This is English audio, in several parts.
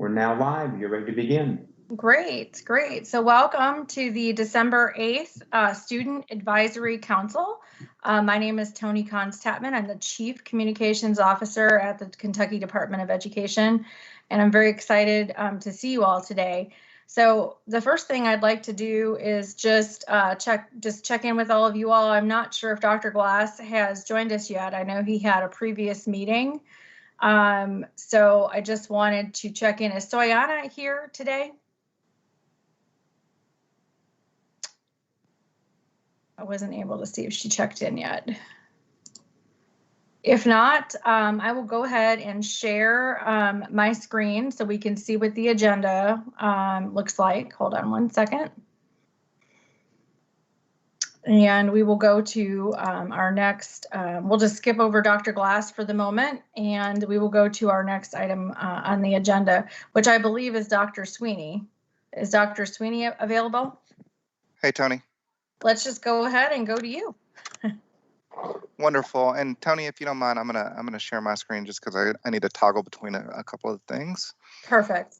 We're now live. You're ready to begin. Great, great. So welcome to the December 8th Student Advisory Council. My name is Toni Constatman. I'm the Chief Communications Officer at the Kentucky Department of Education, and I'm very excited to see you all today. So the first thing I'd like to do is just check in with all of you all. I'm not sure if Dr. Glass has joined us yet. I know he had a previous meeting. So I just wanted to check in. Is Soyana here today? I wasn't able to see if she checked in yet. If not, I will go ahead and share my screen so we can see what the agenda looks like. Hold on one second. And we will go to our next, we'll just skip over Dr. Glass for the moment, and we will go to our next item on the agenda, which I believe is Dr. Sweeney. Is Dr. Sweeney available? Hey, Toni. Let's just go ahead and go to you. Wonderful. And Toni, if you don't mind, I'm gonna share my screen just because I need to toggle between a couple of things. Perfect.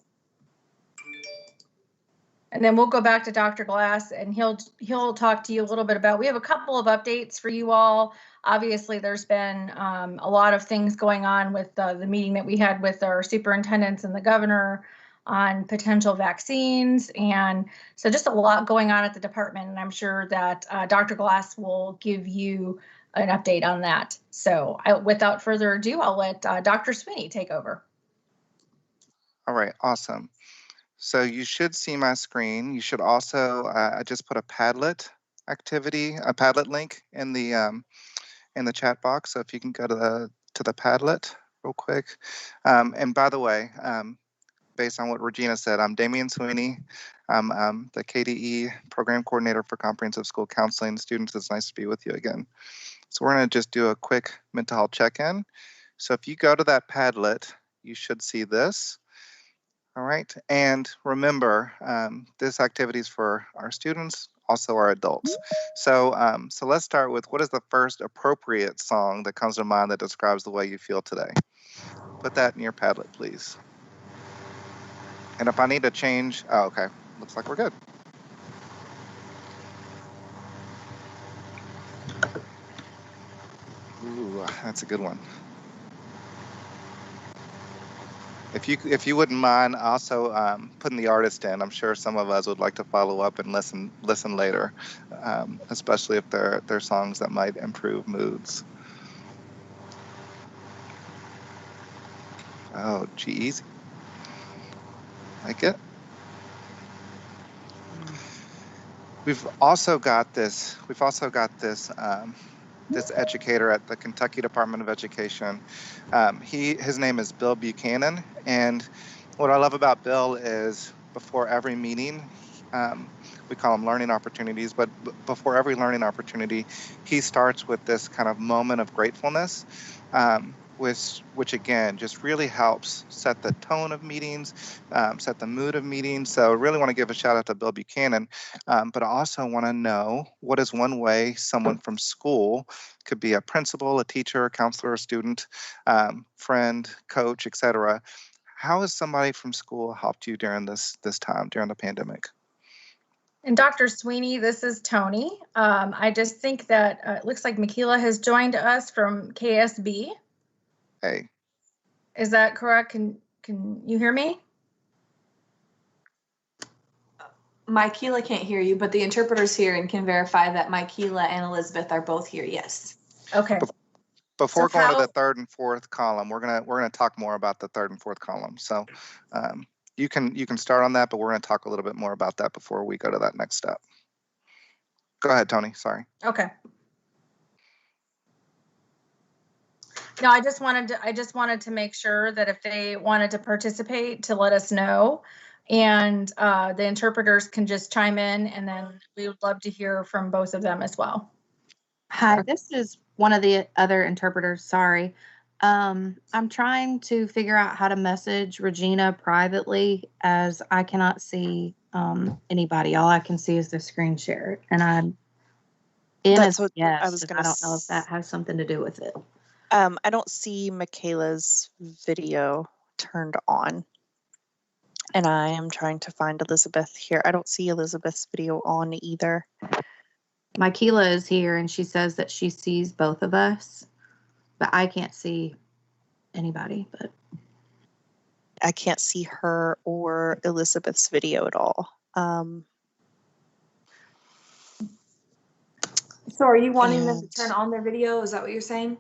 And then we'll go back to Dr. Glass, and he'll talk to you a little bit about. We have a couple of updates for you all. Obviously, there's been a lot of things going on with the meeting that we had with our superintendents and the governor on potential vaccines, and so just a lot going on at the department, and I'm sure that Dr. Glass will give you an update on that. So without further ado, I'll let Dr. Sweeney take over. All right, awesome. So you should see my screen. You should also, I just put a Padlet activity, a Padlet link in the chat box. So if you can go to the Padlet real quick. And by the way, based on what Regina said, I'm Damian Sweeney. I'm the KDE Program Coordinator for Comprehensive School Counseling. Students, it's nice to be with you again. So we're going to just do a quick mental health check-in. So if you go to that Padlet, you should see this. All right, and remember, this activity is for our students, also our adults. So, so let's start with, what is the first appropriate song that comes to mind that describes the way you feel today? Put that in your Padlet, please. And if I need to change, oh, okay, looks like we're good. Ooh, that's a good one. If you wouldn't mind also putting the artist in, I'm sure some of us would like to follow up and listen later, especially if they're songs that might improve moods. Oh, G-Eazy. Like it. We've also got this this educator at the Kentucky Department of Education. His name is Bill Buchanan, and what I love about Bill is before every meeting, we call them learning opportunities, but before every learning opportunity, he starts with this kind of moment of gratefulness, which again just really helps set the tone of meetings, set the mood of meetings. So I really want to give a shout out to Bill Buchanan, but I also want to know, what is one way someone from school, could be a principal, a teacher, a counselor, a student, friend, coach, etc. How has somebody from school helped you during this time, during the pandemic? And Dr. Sweeney, this is Toni. I just think that it looks like Michaela has joined us from KSB. Hey. Is that correct? Can you hear me? Michaela can't hear you, but the interpreter's here and can verify that Michaela and Elizabeth are both here. Yes. Okay. Before going to the third and fourth column, we're gonna talk more about the third and fourth column. So you can start on that, but we're gonna talk a little bit more about that before we go to that next step. Go ahead, Toni. Sorry. Okay. No, I just wanted to make sure that if they wanted to participate, to let us know, and the interpreters can just chime in, and then we would love to hear from both of them as well. Hi, this is one of the other interpreters. Sorry. I'm trying to figure out how to message Regina privately, as I cannot see anybody. All I can see is the screen share, and I'm in That's as what yes, I was and gonna I don't know if that has something to do with it. I don't see Michaela's video turned on. And I am trying to find Elizabeth here. I don't see Elizabeth's video on either. Michaela is here and she says that she sees both of us, but I can't see anybody. But I can't see her or Elizabeth's video at all. So are you wanting them to And- turn on their video? Is that what you're saying?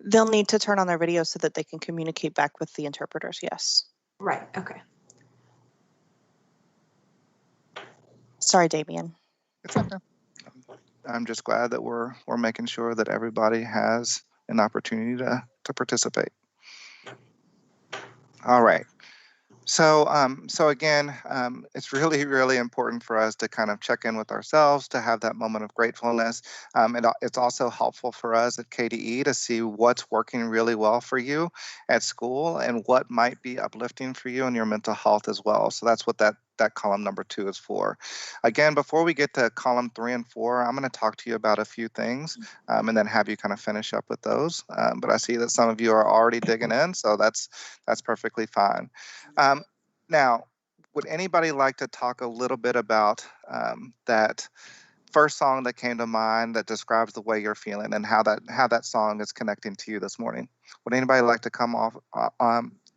They'll need to turn on their video so that they can communicate back with the interpreters, yes. Right, okay. Sorry, Damien. It's okay. I'm just glad that we're making sure that everybody has an opportunity to participate. All right. So again, it's really, really important for us to kind of check in with ourselves, to have that moment of gratefulness. It's also helpful for us at KDE to see what's working really well for you at school and what might be uplifting for you in your mental health as well. So that's what that column number 2 is for. Again, before we get to column 3 and 4, I'm going to talk to you about a few things and then have you kind of finish up with those. But I see that some of you are already digging in, so that's perfectly fine. Now, would anybody like to talk a little bit about that first song that came to mind that describes the way you're feeling and how that song is connecting to you this morning? Would anybody like to come off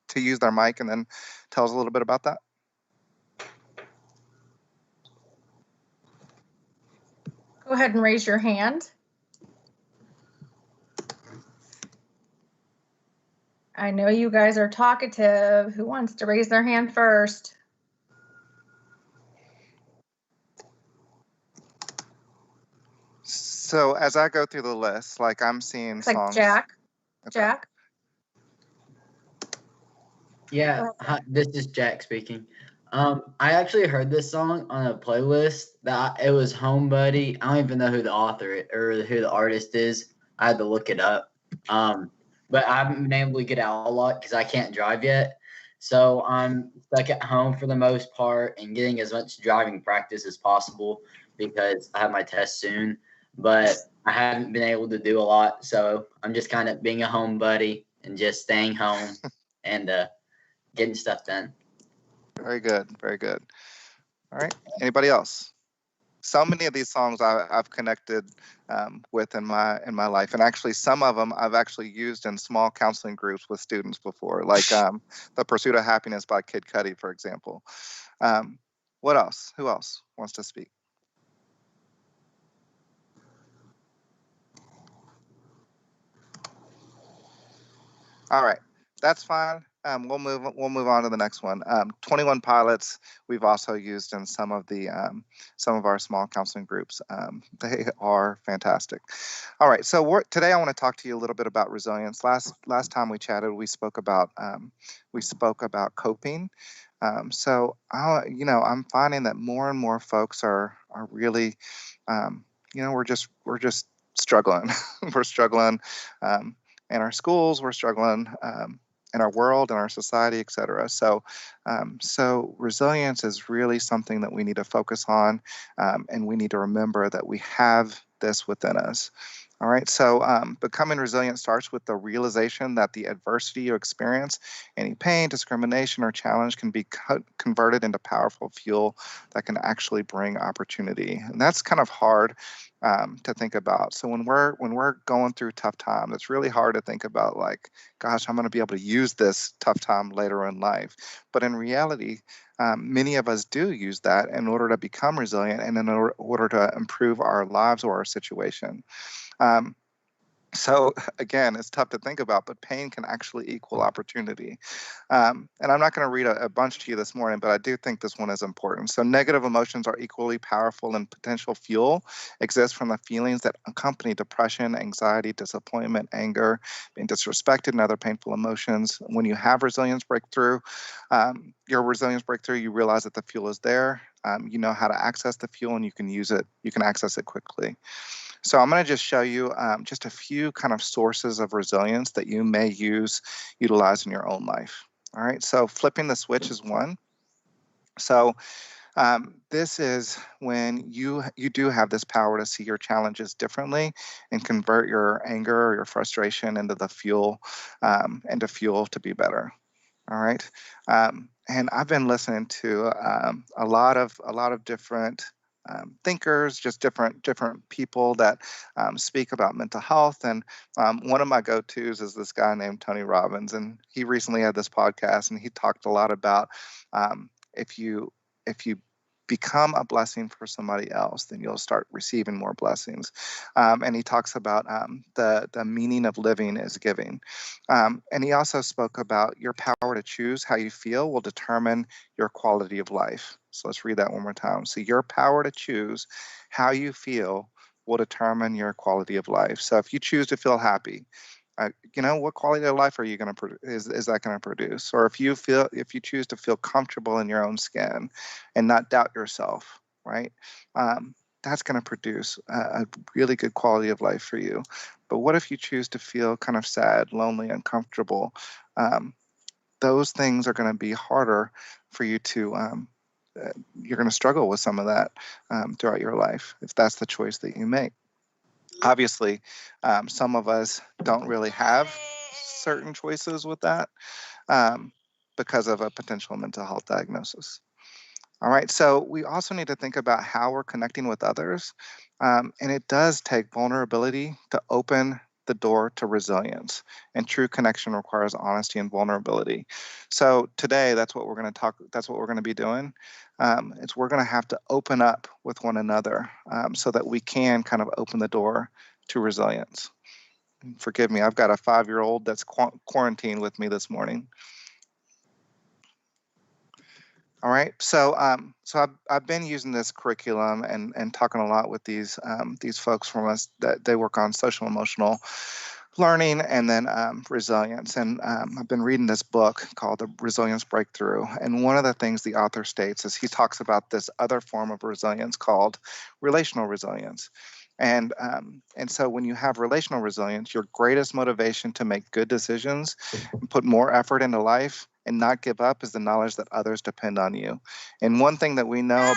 to use their mic and then tell us a little bit about that? Go ahead and raise your hand. I know you guys are talkative. Who wants to raise their hand first? So as I go through the list, like I'm seeing It's like songs. Jack. Okay. Jack. Yeah, hi, this is Jack speaking. I actually heard this song on a playlist it was Home Buddy. I don't even know who the author or who the artist is. I had to look it up. But I haven't been able to get out a lot because I can't drive yet. So I'm stuck at home for the most part and getting as much driving practice as possible because I have my test soon. But I haven't been able to do a lot. So I'm just kind of being a home buddy and just staying home and getting stuff done. Very good. Very good. All right. Anybody else? So many of these songs I've connected with in my life, and actually some of them I've actually used in small counseling groups with students before, like "The Pursuit of Happiness" by Kid Cudi, for example. What else? Who else wants to speak? All right, that's fine. We'll move on to the next one. 21 Pilots. We've also used in some of our small counseling groups. They are fantastic. All right, so today I want to talk to you a little bit about resilience. Last time we chatted, we spoke about coping. So I'm finding that more and more folks are really, we're just struggling. We're struggling in our schools. We're struggling in our world, in our society, et cetera. So resilience is really something that we need to focus on, and we need to remember that we have this within us. All right, so becoming resilient starts with the realization that the adversity you experience, any pain, discrimination, or challenge can be converted into powerful fuel that can actually bring opportunity. And that's kind of hard to think about. So when we're going through tough times, it's really hard to think about like, gosh, I'm going to be able to use this tough time later in life. But in reality, many of us do use that in order to become resilient and in order to improve our lives or our situation. So again, it's tough to think about, but pain can actually equal opportunity. And I'm not going to read a bunch to you this morning, but I do think this one is important. So negative emotions are equally powerful, and potential fuel exists from the feelings that accompany depression, anxiety, disappointment, anger, being disrespected, and other painful emotions. When you have resilience breakthrough, you realize that the fuel is there. You know how to access the fuel, and you can use it. You can access it quickly. So I'm going to just show you just a few kind of sources of resilience that you may utilize in your own life. All right, so flipping the switch is one. So this is when you do have this power to see your challenges differently and convert your anger or your frustration into the fuel, to be better. All right. And I've been listening to a lot of different thinkers, just different people that speak about mental health. And one of my go-tos is this guy named Tony Robbins, and he recently had this podcast, and he talked a lot about if you become a blessing for somebody else, then you'll start receiving more blessings. And he talks about the meaning of living is giving. And he also spoke about your power to choose how you feel will determine your quality of life. So let's read that one more time. So your power to choose how you feel will determine your quality of life. So if you choose to feel happy, what quality of life are you going to is that going to produce? Or if you choose to feel comfortable in your own skin and not doubt yourself, right? That's going to produce a really good quality of life for you. But what if you choose to feel kind of sad, lonely, uncomfortable? Those things are going to be harder for you to. You're going to struggle with some of that throughout your life if that's the choice that you make. Obviously, some of us don't really have certain choices with that because of a potential mental health diagnosis. All right, so we also need to think about how we're connecting with others. And it does take vulnerability to open the door to resilience. And true connection requires honesty and vulnerability. So today, that's what we're going to be doing. We're going to have to open up with one another so that we can kind of open the door to resilience. Forgive me, I've got a 5-year-old that's quarantined with me this morning. All right, so I've been using this curriculum and talking a lot with these folks from us that they work on social emotional learning and then resilience. And I've been reading this book called The Resilience Breakthrough. And one of the things the author states is he talks about this other form of resilience called relational resilience. And so when you have relational resilience, your greatest motivation to make good decisions and put more effort into life and not give up is the knowledge that others depend on you. And one thing that we know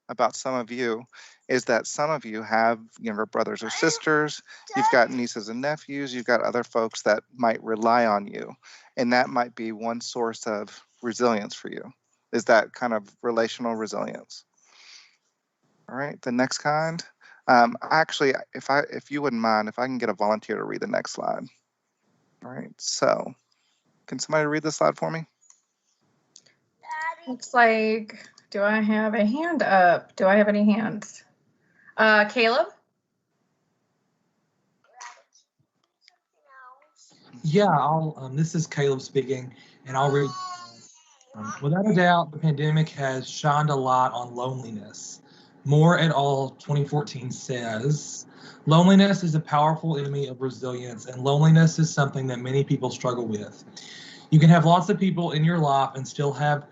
about some of you is that some of you have younger brothers or sisters, you've got nieces and nephews, you've got other folks that might rely on you. And that might be one source of resilience for you, is that kind of relational resilience. All right, the next kind. Actually, if you wouldn't mind, if I can get a volunteer to read the next slide. All right, so can somebody read the slide for me? Looks like, do I have a hand up? Do I have any hands? Caleb? Yeah, this is Caleb speaking, and I'll read. Without a doubt, the pandemic has shined a light on loneliness. Moore et al. 2014 says, loneliness is a powerful enemy of resilience, and loneliness is something that many people struggle with. You can have lots of people in your life and still have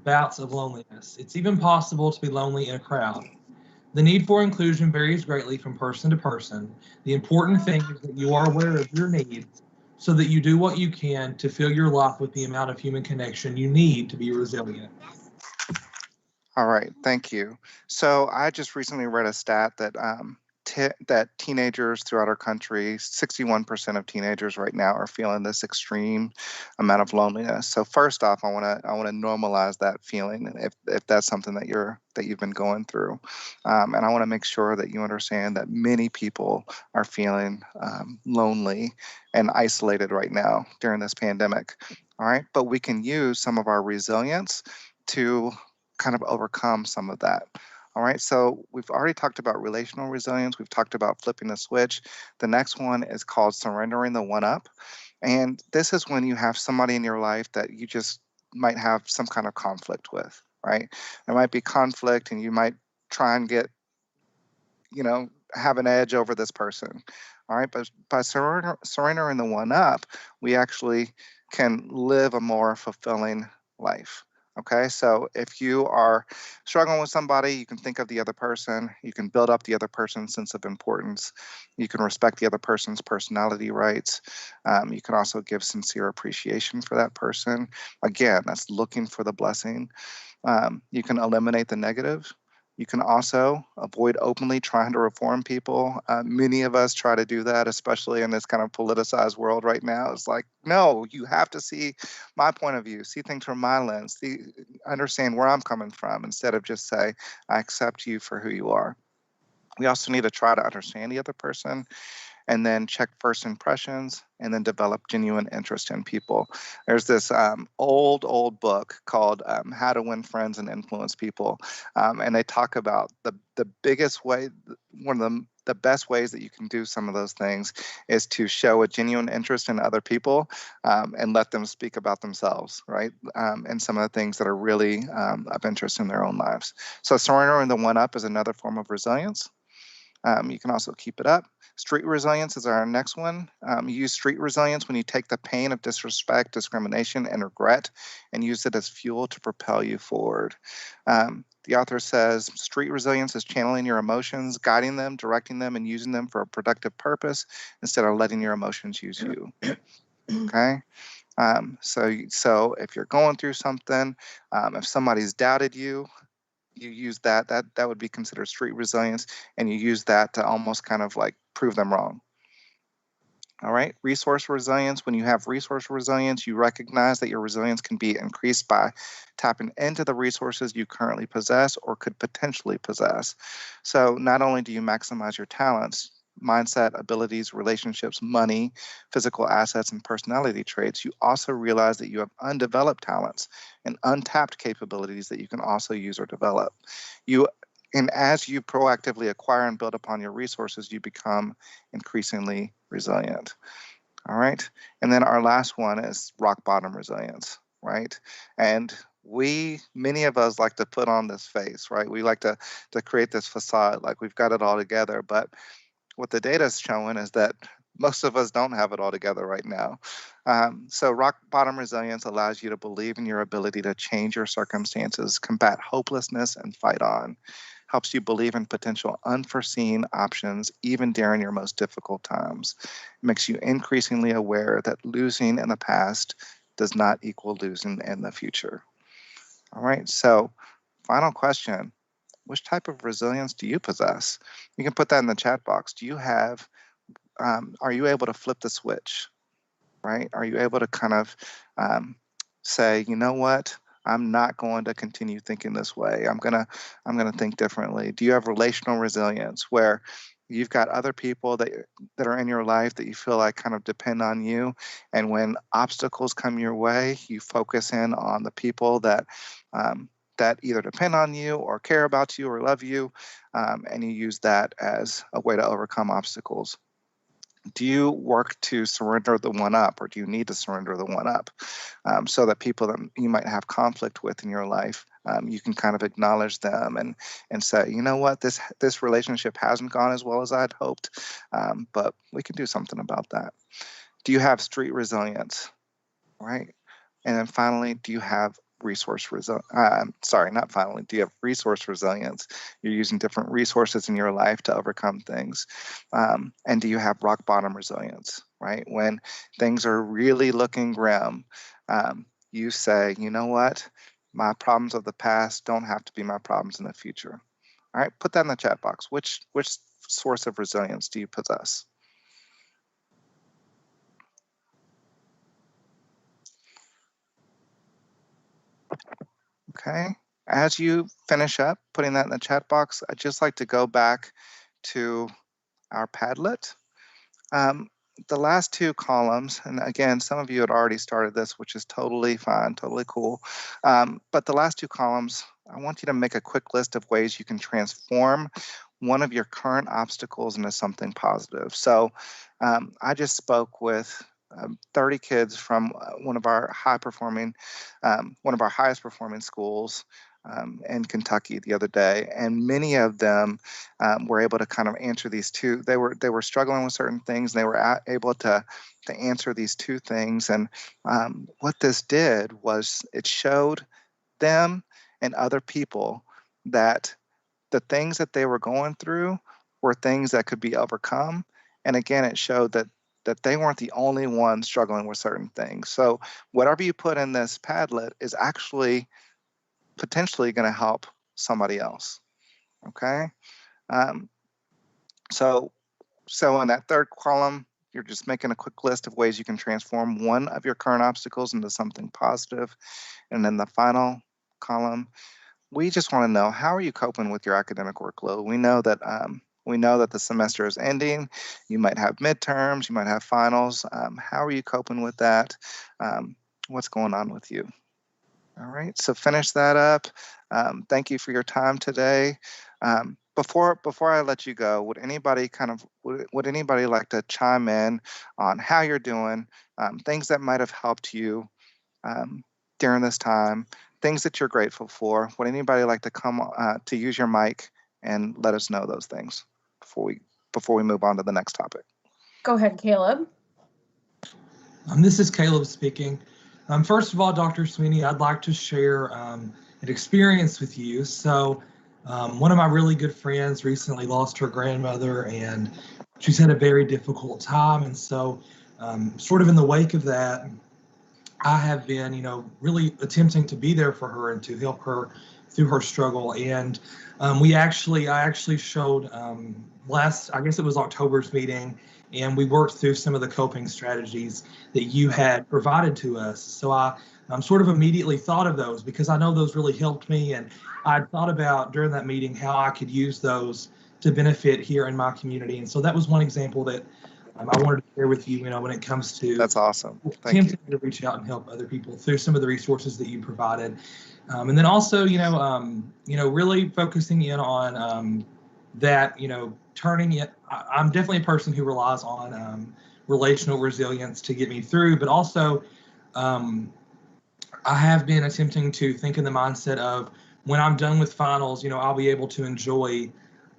bouts of loneliness. It's even possible to be lonely in a crowd. The need for inclusion varies greatly from person to person. The important thing is that you are aware of your needs so that you do what you can to fill your life with the amount of human connection you need to be resilient. All right, thank you. So I just recently read a stat that that teenagers throughout our country, 61% of teenagers right now are feeling this extreme amount of loneliness. So first off, I want to normalize that feeling if that's something that you've been going through, and I want to make sure that you understand that many people are feeling lonely and isolated right now during this pandemic. All right, but we can use some of our resilience to kind of overcome some of that. All right, so we've already talked about relational resilience. We've talked about flipping the switch. The next one is called surrendering the one up. And this is when you have somebody in your life that you just might have some kind of conflict with, right? There might be conflict and you might try and get, have an edge over this person. All right, but by surrendering the one up, we actually can live a more fulfilling life. Okay, so if you are struggling with somebody, you can think of the other person. You can build up the other person's sense of importance. You can respect the other person's personality rights. You can also give sincere appreciation for that person. Again, that's looking for the blessing. You can eliminate the negative. You can also avoid openly trying to reform people. Many of us try to do that, especially in this kind of politicized world right now. It's like, no, you have to see my point of view, see things from my lens, understand where I'm coming from, instead of just say, I accept you for who you are. We also need to try to understand the other person, and then check first impressions, and then develop genuine interest in people. There's this old book called How to Win Friends and Influence People. And they talk about the biggest way, one of the best ways that you can do some of those things is to show a genuine interest in other people, and let them speak about themselves, right? And some of the things that are really of interest in their own lives. So surrendering the one up is another form of resilience. You can also keep it up. Street resilience is our next one. You use street resilience when you take the pain of disrespect, discrimination, and regret and use it as fuel to propel you forward. The author says street resilience is channeling your emotions, guiding them, directing them, and using them for a productive purpose instead of letting your emotions use you. Okay? So if you're going through something, if somebody's doubted you, you use that would be considered street resilience, and you use that to almost kind of like prove them wrong. All right, resource resilience. When you have resource resilience, you recognize that your resilience can be increased by tapping into the resources you currently possess or could potentially possess. So not only do you maximize your talents, mindset, abilities, relationships, money, physical assets, and personality traits, you also realize that you have undeveloped talents and untapped capabilities that you can also use or develop. And as you proactively acquire and build upon your resources, you become increasingly resilient. All right. And then our last one is rock bottom resilience, right? And many of us like to put on this face, right? We like to create this facade like we've got it all together, but what the data is showing is that most of us don't have it all together right now. So rock bottom resilience allows you to believe in your ability to change your circumstances, combat hopelessness, and fight on. Helps you believe in potential unforeseen options, even during your most difficult times. It makes you increasingly aware that losing in the past does not equal losing in the future. All right, so final question. Which type of resilience do you possess? You can put that in the chat box. Do you have, are you able to flip the switch, right? Are you able to kind of say, you know what? I'm not going to continue thinking this way. I'm gonna think differently. Do you have relational resilience where you've got other people that are in your life that you feel like kind of depend on you, and when obstacles come your way, you focus in on the people that either depend on you or care about you or love you, and you use that as a way to overcome obstacles? Do you work to surrender the one up, or do you need to surrender the one up, so that people that you might have conflict with in your life, you can kind of acknowledge them and say, you know what, this relationship hasn't gone as well as I'd hoped, but we can do something about that. Do you have street resilience, right? And then finally, do you have resource resilience? Not finally. Do you have resource resilience? You're using different resources in your life to overcome things. And do you have rock bottom resilience, right? When things are really looking grim, you say, you know what? My problems of the past don't have to be my problems in the future. All right, put that in the chat box. Which source of resilience do you possess? Okay, as you finish up putting that in the chat box, I'd just like to go back to our Padlet. The last two columns, and again, some of you had already started this, which is totally fine, totally cool. But the last two columns, I want you to make a quick list of ways you can transform one of your current obstacles into something positive. So I just spoke with 30 kids from one of our highest performing schools in Kentucky the other day, and many of them were able to kind of answer these two. They were struggling with certain things, and they were able to answer these two things. And what this did was it showed them and other people that the things that they were going through were things that could be overcome. And again, it showed that they weren't the only ones struggling with certain things. So whatever you put in this Padlet is actually potentially going to help somebody else. Okay. Um, so in that third column, you're just making a quick list of ways you can transform one of your current obstacles into something positive. And then the final column, we just want to know, how are you coping with your academic workload? We know that the semester is ending. You might have midterms, you might have finals. How are you coping with that? What's going on with you? All right, so finish that up. Thank you for your time today. Before I let you go, would anybody like to chime in on how you're doing, things that might have helped you during this time, things that you're grateful for? Would anybody like to come to use your mic and let us know those things before we move on to the next topic? Go ahead, Caleb. This is Caleb speaking. First of all, Dr. Sweeney, I'd like to share an experience with you. So one of my really good friends recently lost her grandmother, and she's had a very difficult time. And so sort of in the wake of that, I have been, really attempting to be there for her and to help her through her struggle. And I actually showed I guess it was October's meeting, and we worked through some of the coping strategies that you had provided to us. So I'm sort of immediately thought of those because I know those really helped me. And I thought about during that meeting how I could use those to benefit here in my community. And so that was one example that I wanted to share with you, when it comes to. That's awesome. Thank you. To reach out and help other people through some of the resources that you provided. And then also, really focusing in on that, turning it. I'm definitely a person who relies on relational resilience to get me through, but also I have been attempting to think in the mindset of when I'm done with finals, I'll be able to enjoy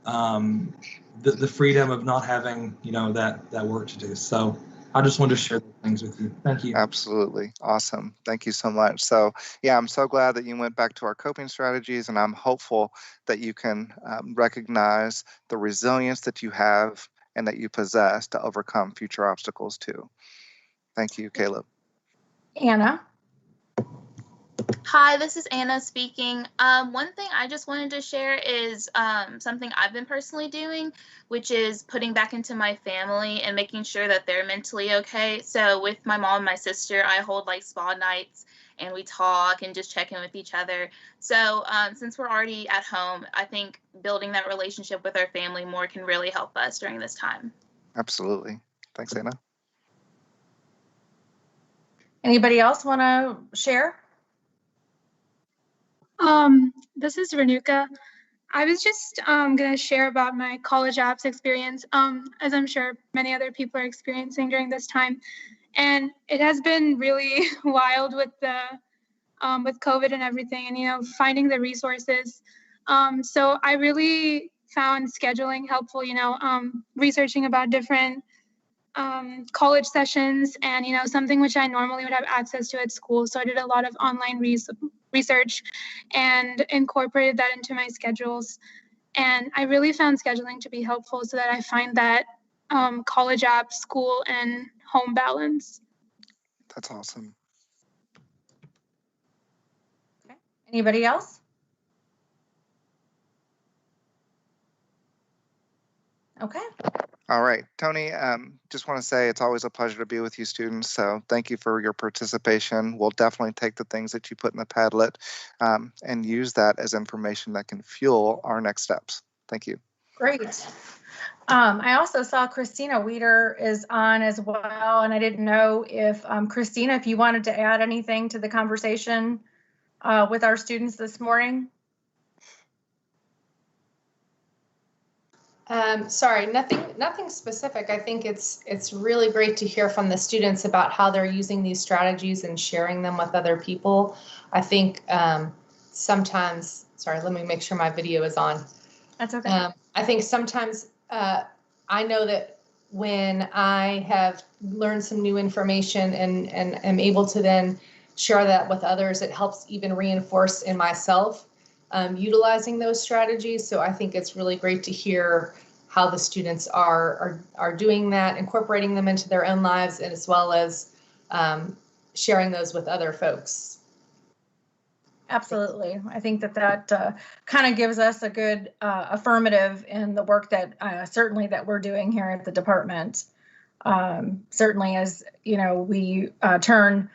the freedom of not having, that work to do. So I just wanted to share those things with you. Thank you. Absolutely. Awesome. Thank you so much. So yeah, I'm so glad that you went back to our coping strategies, and I'm hopeful that you can recognize the resilience that you have and that you possess to overcome future obstacles too. Thank you, Caleb. Anna. Hi, this is Anna speaking. One thing I just wanted to share is something I've been personally doing, which is putting back into my family and making sure that they're mentally okay. So with my mom and my sister, I hold like spa nights and we talk and just check in with each other. So since we're already at home, I think building that relationship with our family more can really help us during this time. Absolutely. Thanks, Anna. Anybody else want to share? This is Renuka. I was just going to share about my college apps experience, as I'm sure many other people are experiencing during this time. And it has been really wild with with COVID and everything, and finding the resources. So I really found scheduling helpful. Researching about different college sessions and something which I normally would have access to at school. So I did a lot of online research and incorporated that into my schedules. And I really found scheduling to be helpful so that I find that college app, school, and home balance. That's awesome. Okay. Anybody else? Okay. All right, Tony, just want to say it's always a pleasure to be with you students. So thank you for your participation. We'll definitely take the things that you put in the Padlet and use that as information that can fuel our next steps. Thank you. Great. I also saw Christina Weeder is on as well, and I didn't know if Christina, if you wanted to add anything to the conversation with our students this morning. Sorry, nothing specific. I think it's really great to hear from the students about how they're using these strategies and sharing them with other people. I think sometimes, sorry, let me make sure my video is on. That's okay. I think sometimes I know that when I have learned some new information and am able to then share that with others, it helps even reinforce in myself utilizing those strategies. So I think it's really great to hear how the students are doing that, incorporating them into their own lives, and as well as sharing those with other folks. Absolutely. I think that kind of gives us a good affirmative in the work that certainly that we're doing here at the department. Certainly, as you know, we turn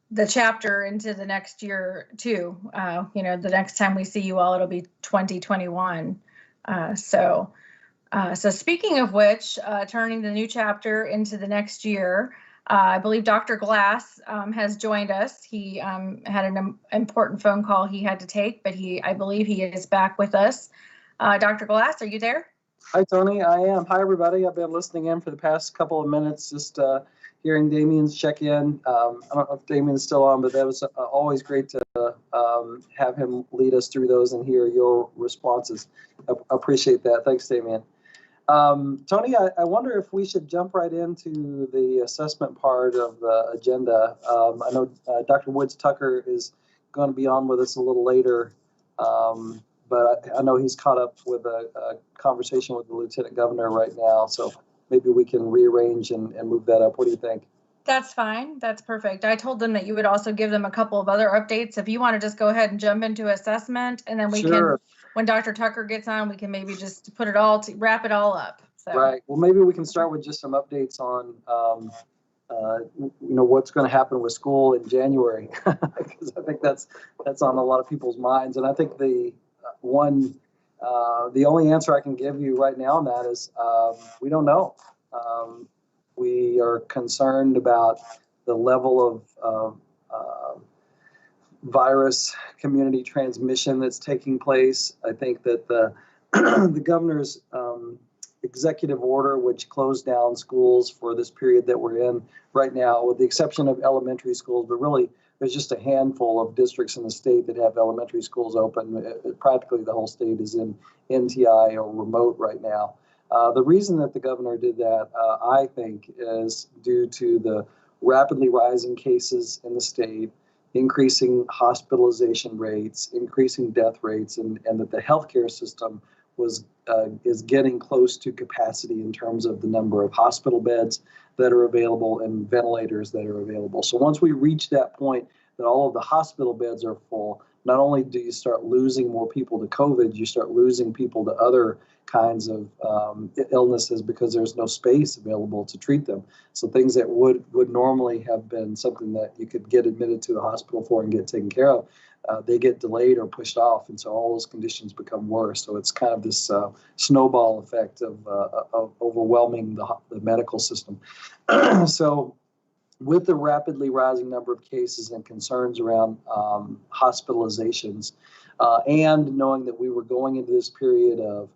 the chapter into the next year too. The next time we see you all, it'll be 2021. So speaking of which, turning the new chapter into the next year, I believe Dr. Glass has joined us. He had an important phone call he had to take, but I believe he is back with us. Dr. Glass, are you there? Hi, Tony. I am. Hi, everybody. I've been listening in for the past couple of minutes, just hearing Damien's check in. I don't know if Damien's still on, but that was always great to have him lead us through those and hear your responses. I appreciate that. Thanks, Damien. Tony, I wonder if we should jump right into the assessment part of the agenda. I know Dr. Woods Tucker is going to be on with us a little later, but I know he's caught up with a conversation with the Lieutenant Governor right now, so maybe we can rearrange and move that up. What do you think? That's fine. That's perfect. I told them that you would also give them a couple of other updates. If you want to just go ahead and jump into assessment, and then we Sure. can, when Dr. Tucker gets on, we can maybe just put it all to wrap it all up. So. Right. Well, maybe we can start with just some updates on, what's going to happen with school in January, because I think that's on a lot of people's minds. And I think the only answer I can give you right now on that is we don't know. We are concerned about the level of virus community transmission that's taking place. I think that the governor's executive order, which closed down schools for this period that we're in right now, with the exception of elementary schools, but really there's just a handful of districts in the state that have elementary schools open. Practically the whole state is in NTI or remote right now. The reason that the governor did that, I think, is due to the rapidly rising cases in the state, increasing hospitalization rates, increasing death rates, and that the healthcare system is getting close to capacity in terms of the number of hospital beds that are available and ventilators that are available. So once we reach that point that all of the hospital beds are full, not only do you start losing more people to COVID, you start losing people to other kinds of illnesses because there's no space available to treat them. So things that would normally have been something that you could get admitted to the hospital for and get taken care of, they get delayed or pushed off, and so all those conditions become worse. So it's kind of this snowball effect of overwhelming the medical system. So with the rapidly rising number of cases and concerns around hospitalizations, and knowing that we were going into this period of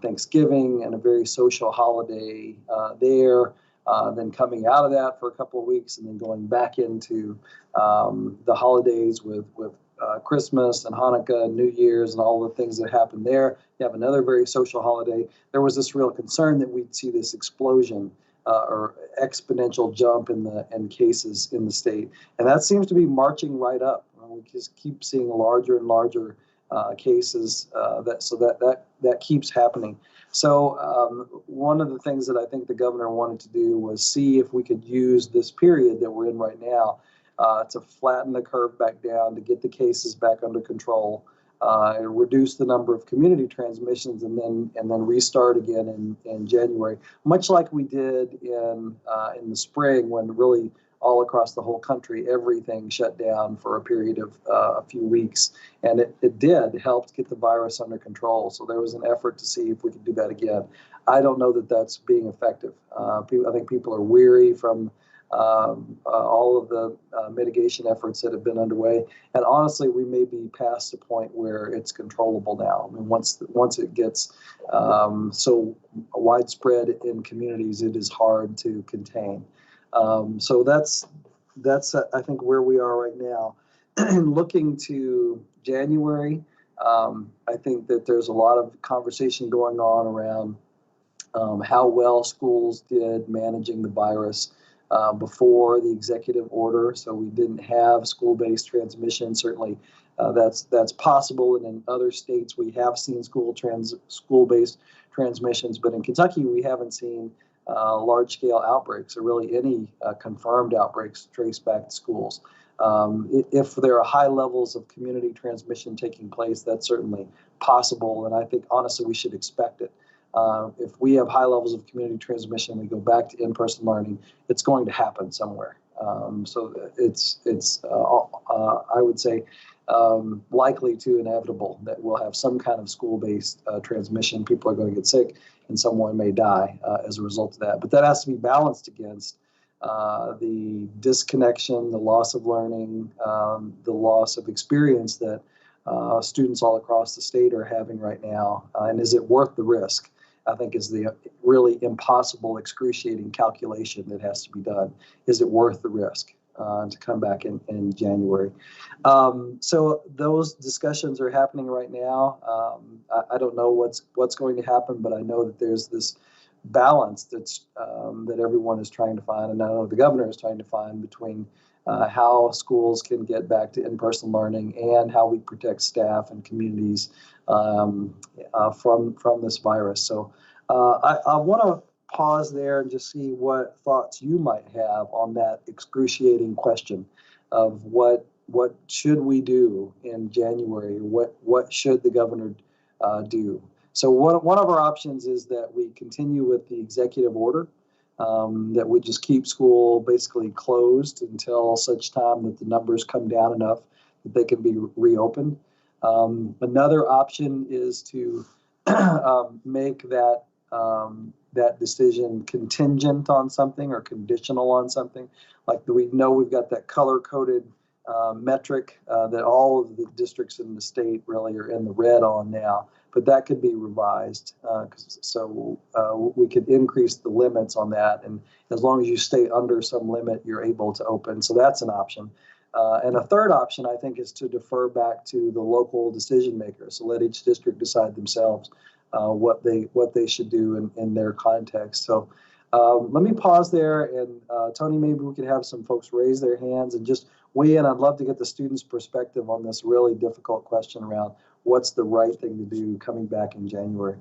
Thanksgiving and a very social holiday there, then coming out of that for a couple of weeks and then going back into the holidays with Christmas and Hanukkah and New Year's and all the things that happen there. You have another very social holiday. There was this real concern that we'd see this explosion or exponential jump in cases in the state. And that seems to be marching right up. We just keep seeing larger and larger cases that keeps happening. So one of the things that I think the governor wanted to do was see if we could use this period that we're in right now to flatten the curve back down, to get the cases back under control, and reduce the number of community transmissions, and then restart again in January, much like we did in the spring, when really all across the whole country everything shut down for a period of a few weeks, and it helped get the virus under control. So there was an effort to see if we could do that again. I don't know that that's being effective. I think people are weary from all of the mitigation efforts that have been underway, and honestly, we may be past the point where it's controllable now. I mean, once it gets so widespread in communities, it is hard to contain. So that's I think where we are right now. Looking to January, I think that there's a lot of conversation going on around how well schools did managing the virus before the executive order. So we didn't have school-based transmission. Certainly, that's possible, and in other states we have seen school-based transmissions, but in Kentucky we haven't seen large-scale outbreaks or really any confirmed outbreaks traced back to schools. If there are high levels of community transmission taking place, that's certainly possible, and I think honestly we should expect it. If we have high levels of community transmission, we go back to in-person learning, it's going to happen somewhere. So it's I would say likely to inevitable that we'll have some kind of school-based transmission. People are going to get sick, and someone may die as a result of that. But that has to be balanced against the disconnection, the loss of learning, the loss of experience that students all across the state are having right now. And is it worth the risk? I think is the really impossible, excruciating calculation that has to be done. Is it worth the risk to come back in January? So those discussions are happening right now. I don't know what's going to happen, but I know that there's this balance that's that everyone is trying to find, and I know the governor is trying to find between how schools can get back to in-person learning and how we protect staff and communities from this virus. So I want to pause there and just see what thoughts you might have on that excruciating question of what should we do in January? What should the governor do? So one of our options is that we continue with the executive order, that we just keep school basically closed until such time that the numbers come down enough that they can be reopened. Another option is to make that decision contingent on something or conditional on something. Like we know we've got that color-coded metric that all of the districts in the state really are in the red on now, but that could be revised. So we could increase the limits on that, and as long as you stay under some limit, you're able to open. So that's an option. And a third option, I think, is to defer back to the local decision makers. So let each district decide themselves what they should do in their context. So let me pause there, and Tony, maybe we could have some folks raise their hands and just weigh in. I'd love to get the students' perspective on this really difficult question around what's the right thing to do coming back in January.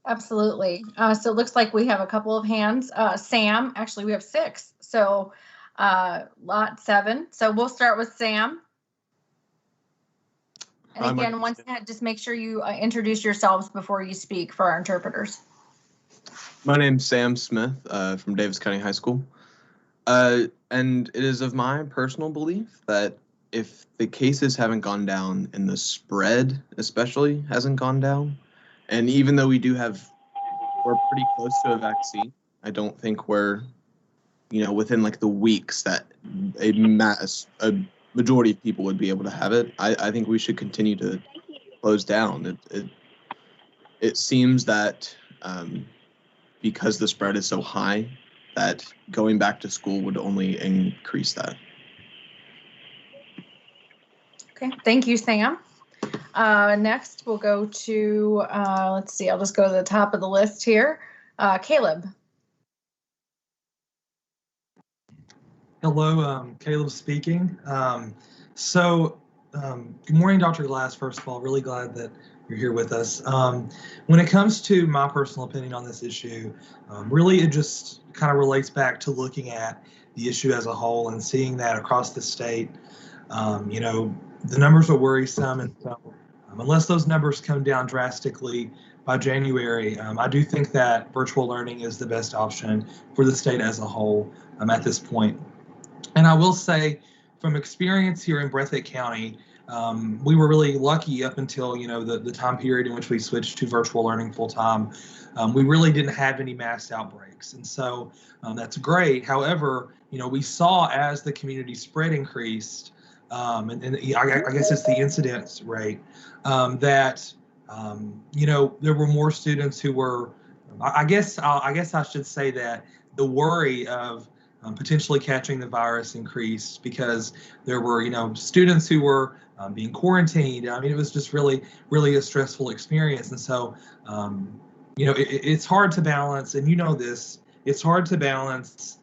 Absolutely. So it looks like we have a couple of hands. Sam, actually we have 6. So lot 7. So we'll start with Sam. And again, once that, just make sure you introduce yourselves before you speak for our interpreters. My name's Sam Smith from Davis County High School. And it is of my personal belief that if the cases haven't gone down and the spread especially hasn't gone down, and even though we're pretty close to a vaccine, I don't think we're, within like the weeks that a majority of people would be able to have it. I think we should continue to close down. It seems that because the spread is so high, that going back to school would only increase that. Okay, thank you, Sam. Next, we'll go to, let's see, I'll just go to the top of the list here. Caleb. Hello, Caleb speaking. Good morning, Dr. Glass. First of all, really glad that you're here with us. When it comes to my personal opinion on this issue, really it just kind of relates back to looking at the issue as a whole and seeing that across the state, the numbers are worrisome, and so unless those numbers come down drastically by January, I do think that virtual learning is the best option for the state as a whole at this point. And I will say, from experience here in Breathitt County, we were really lucky up until the time period in which we switched to virtual learning full time. We really didn't have any mass outbreaks, and so that's great. However, we saw as the community spread increased, and I guess it's the incidence rate, that there were more students who were. I guess I should say that the worry of potentially catching the virus increased because there were students who were being quarantined. I mean, it was just really a stressful experience, and so it's hard to balance, and this, it's hard to balance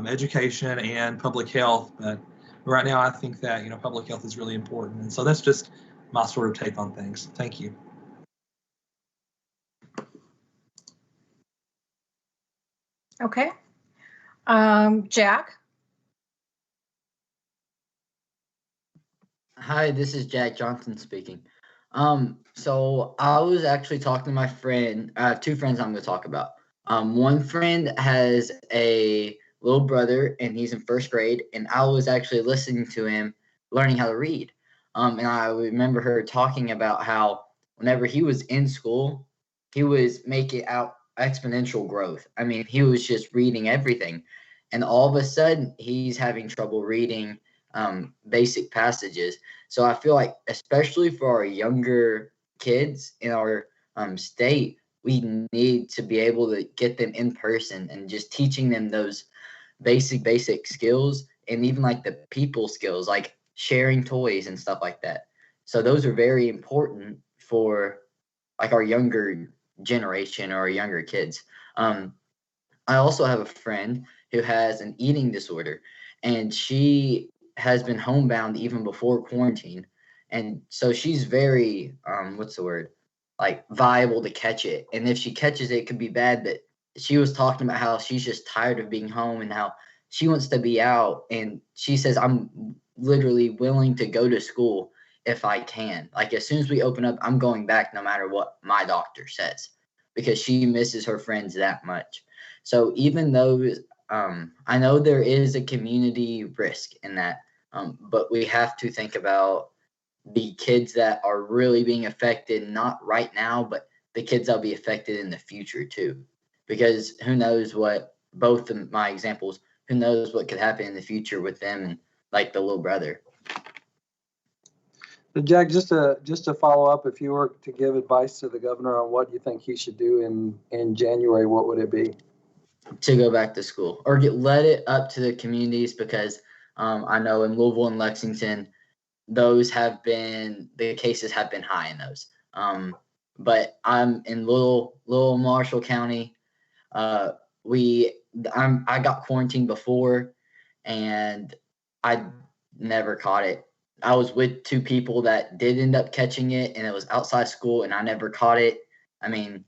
education and public health, but right now I think that public health is really important, and so that's just my sort of take on things. Thank you. Okay. Jack. Hi, this is Jack Johnson speaking. So I was actually talking to my friend. I have two friends I'm going to talk about. One friend has a little brother, and he's in first grade, and I was actually listening to him learning how to read. And I remember her talking about how whenever he was in school, he was making out exponential growth. I mean, he was just reading everything, and all of a sudden, he's having trouble reading basic passages. So I feel like, especially for our younger kids in our state, we need to be able to get them in person and just teaching them those basic skills, and even like the people skills, like sharing toys and stuff like that. So those are very important for like our younger generation or our younger kids. I also have a friend who has an eating disorder, and she has been homebound even before quarantine. And so she's very, what's the word? Like viable to catch it. And if she catches it, it could be bad. But she was talking about how she's just tired of being home and how she wants to be out. And she says, I'm literally willing to go to school if I can. Like as soon as we open up, I'm going back no matter what my doctor says, because she misses her friends that much. So even though I know there is a community risk in that, but we have to think about the kids that are really being affected, not right now, but the kids that'll be affected in the future too. Because who knows what, both of my examples, who knows what could happen in the future with them and like the little brother. So Jack, just to follow up, if you were to give advice to the governor on what you think he should do in January, what would it be? To go back to school, or let it up to the communities, because I know in Louisville and Lexington, those have been, the cases have been high in those. But I'm in Little Marshall County. I got quarantined before, and I never caught it. I was with two people that did end up catching it, and it was outside school, and I never caught it. I mean,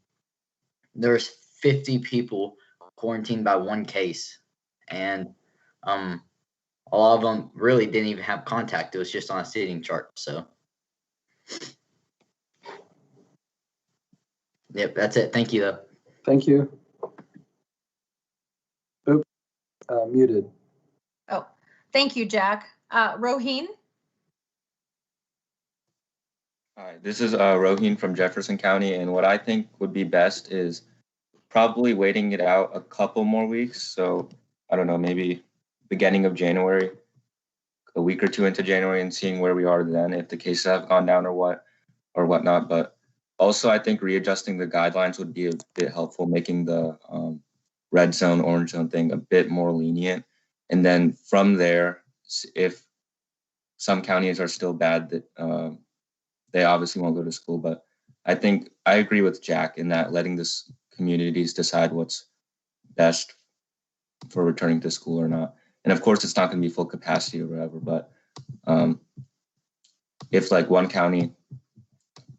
there's 50 people quarantined by one case, and a lot of them really didn't even have contact. It was just on a sitting chart. So, yep, that's it. Thank you, though. Thank you. Oops, muted. Oh, thank you, Jack. Roheen? Hi, this is Roheen from Jefferson County, and what I think would be best is probably waiting it out a couple more weeks. So I don't know, maybe beginning of January, a week or two into January, and seeing where we are then, if the cases have gone down or whatnot. But also, I think readjusting the guidelines would be a bit helpful, making the red zone, orange zone thing a bit more lenient. And then from there, if some counties are still bad, that they obviously won't go to school. But I think I agree with Jack in that letting this communities decide what's best for returning to school or not. And of course, it's not going to be full capacity or whatever, but if like one county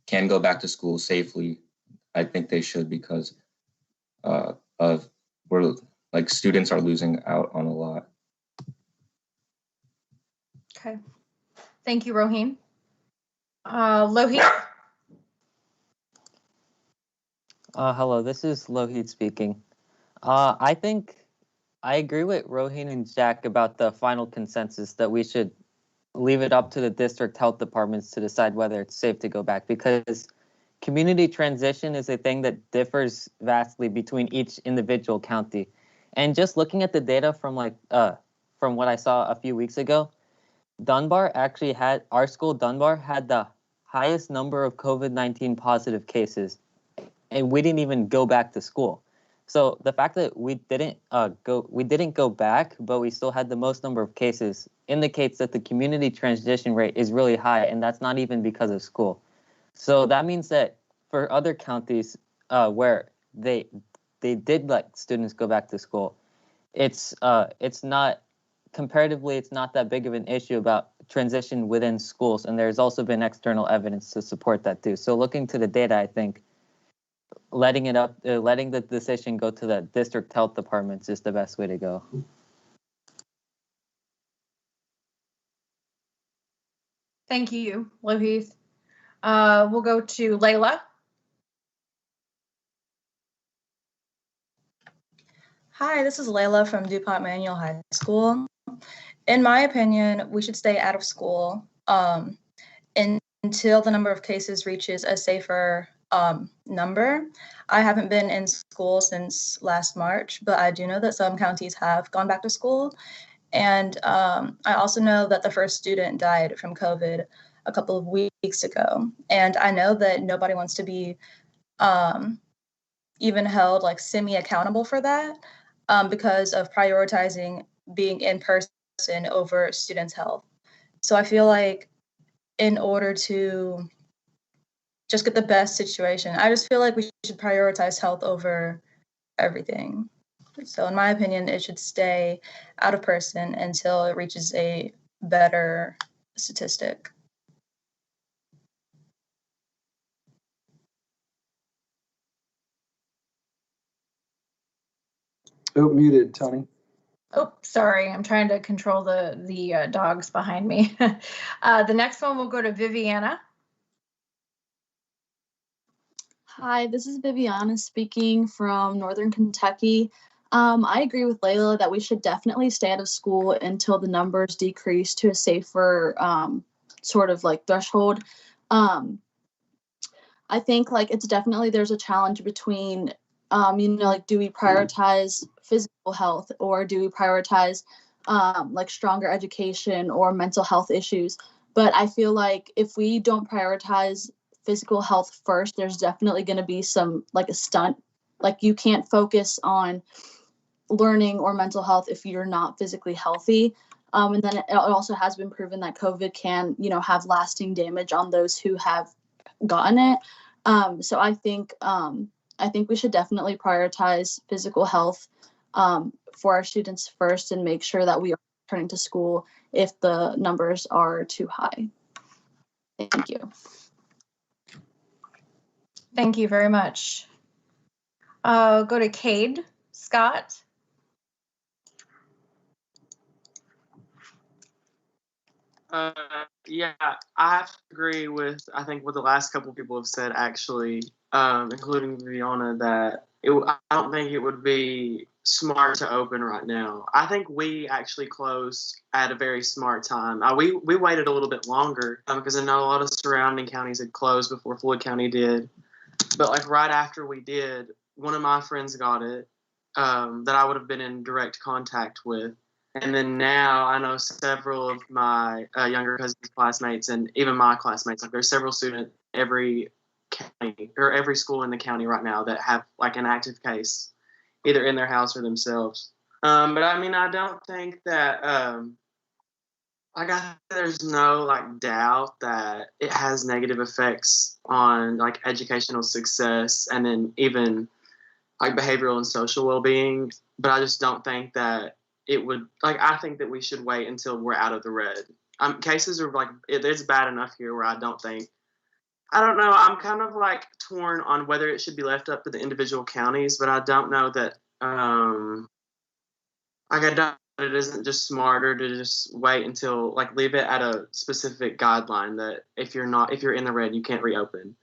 can go back to school safely, I think they should, because we're like students are losing out on a lot. Okay. Thank you, Roheen. Lohit? Hello, this is Lohit speaking. I think I agree with Roheen and Jack about the final consensus that we should leave it up to the district health departments to decide whether it's safe to go back, because community transition is a thing that differs vastly between each individual county. And just looking at the data from what I saw a few weeks ago, our school Dunbar had the highest number of COVID-19 positive cases, and we didn't even go back to school. So the fact that we didn't go back, but we still had the most number of cases, indicates that the community transition rate is really high, and that's not even because of school. So that means that for other counties where they did let students go back to school, it's not comparatively, it's not that big of an issue about transition within schools, and there's also been external evidence to support that too. So looking to the data, I think letting the decision go to the district health departments is the best way to go. Thank you, Lohith. We'll go to Layla. Hi, this is Layla from DuPont Manual High School. In my opinion, we should stay out of school until the number of cases reaches a safer number. I haven't been in school since last March, but I do know that some counties have gone back to school. And I also know that the first student died from COVID a couple of weeks ago. And I know that nobody wants to be even held like semi-accountable for that because of prioritizing being in person over students' health. So I feel like in order to just get the best situation, I just feel like we should prioritize health over everything. So in my opinion, it should stay out of person until it reaches a better statistic. Oh, muted, Tony. Oh, sorry. I'm trying to control the dogs behind me. The next one will go to Viviana. Hi, this is Viviana speaking from Northern Kentucky. I agree with Layla that we should definitely stay out of school until the numbers decrease to a safer sort of like threshold. I think like it's definitely there's a challenge between like do we prioritize physical health or do we prioritize like stronger education or mental health issues? But I feel like if we don't prioritize physical health first, there's definitely going to be some like a stunt. Like you can't focus on learning or mental health if you're not physically healthy. And then it also has been proven that COVID can, have lasting damage on those who have gotten it. So I think we should definitely prioritize physical health for our students first and make sure that we are returning to school if the numbers are too high. Thank you. Thank you very much. Go to Cade Scott. Yeah, I have to agree with, I think, what the last couple of people have said, actually, including Viviana, that I don't think it would be smart to open right now. I think we actually closed at a very smart time. We waited a little bit longer because I know a lot of surrounding counties had closed before Floyd County did. But like right after we did, one of my friends got it that I would have been in direct contact with. And then now I know several of my younger cousins' classmates and even my classmates. Like there's several students every county or every school in the county right now that have like an active case, either in their house or themselves. But I mean, I don't think that there's no like doubt that it has negative effects on like educational success and then even like behavioral and social well-being. But I just don't think that it would, like, I think that we should wait until we're out of the red. Cases are like, it's bad enough here where I don't know, I'm kind of like torn on whether it should be left up to the individual counties, but I don't know that, it isn't just smarter to just wait until, like, leave it at a specific guideline that if you're in the red, you can't reopen.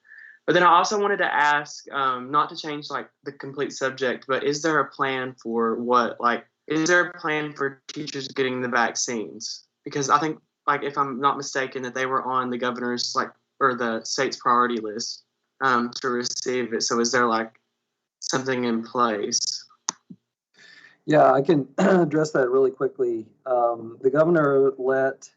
But then I also wanted to ask, not to change like the complete subject, but is there a plan for is there a plan for teachers getting the vaccines? Because I think, like, if I'm not mistaken, that they were on the governor's, or the state's priority list to receive it. So is there, something in place? Yeah, I can address that really quickly. The governor let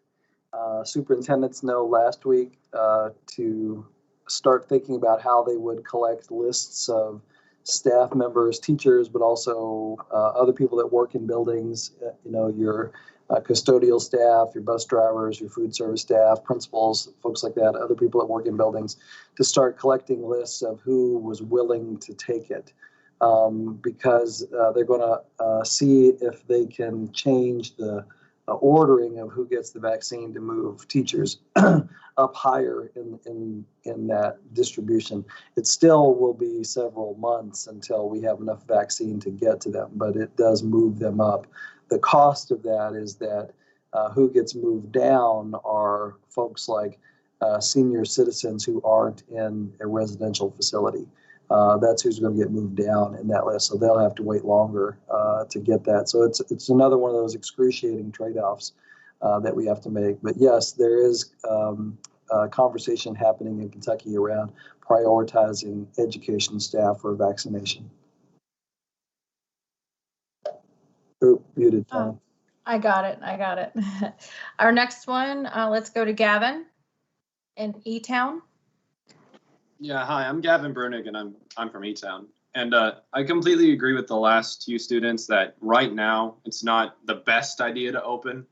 superintendents know last week to start thinking about how they would collect lists of staff members, teachers, but also other people that work in buildings, your custodial staff, your bus drivers, your food service staff, principals, folks like that, other people that work in buildings, to start collecting lists of who was willing to take it. Because they're going to see if they can change the ordering of who gets the vaccine to move teachers up higher in that distribution. It still will be several months until we have enough vaccine to get to them, but it does move them up. The cost of that is that Who gets moved down are folks like senior citizens who aren't in a residential facility. That's who's going to get moved down in that list. So they'll have to wait longer to get that. So it's another one of those excruciating trade-offs that we have to make. But yes, there is conversation happening in Kentucky around prioritizing education staff for vaccination. Oh, muted. Oh, I got it. Our next one, let's go to Gavin in E-Town. Yeah, hi, I'm Gavin Brunig, and I'm from E-Town. And I completely agree with the last two students that right now it's not the best idea to open,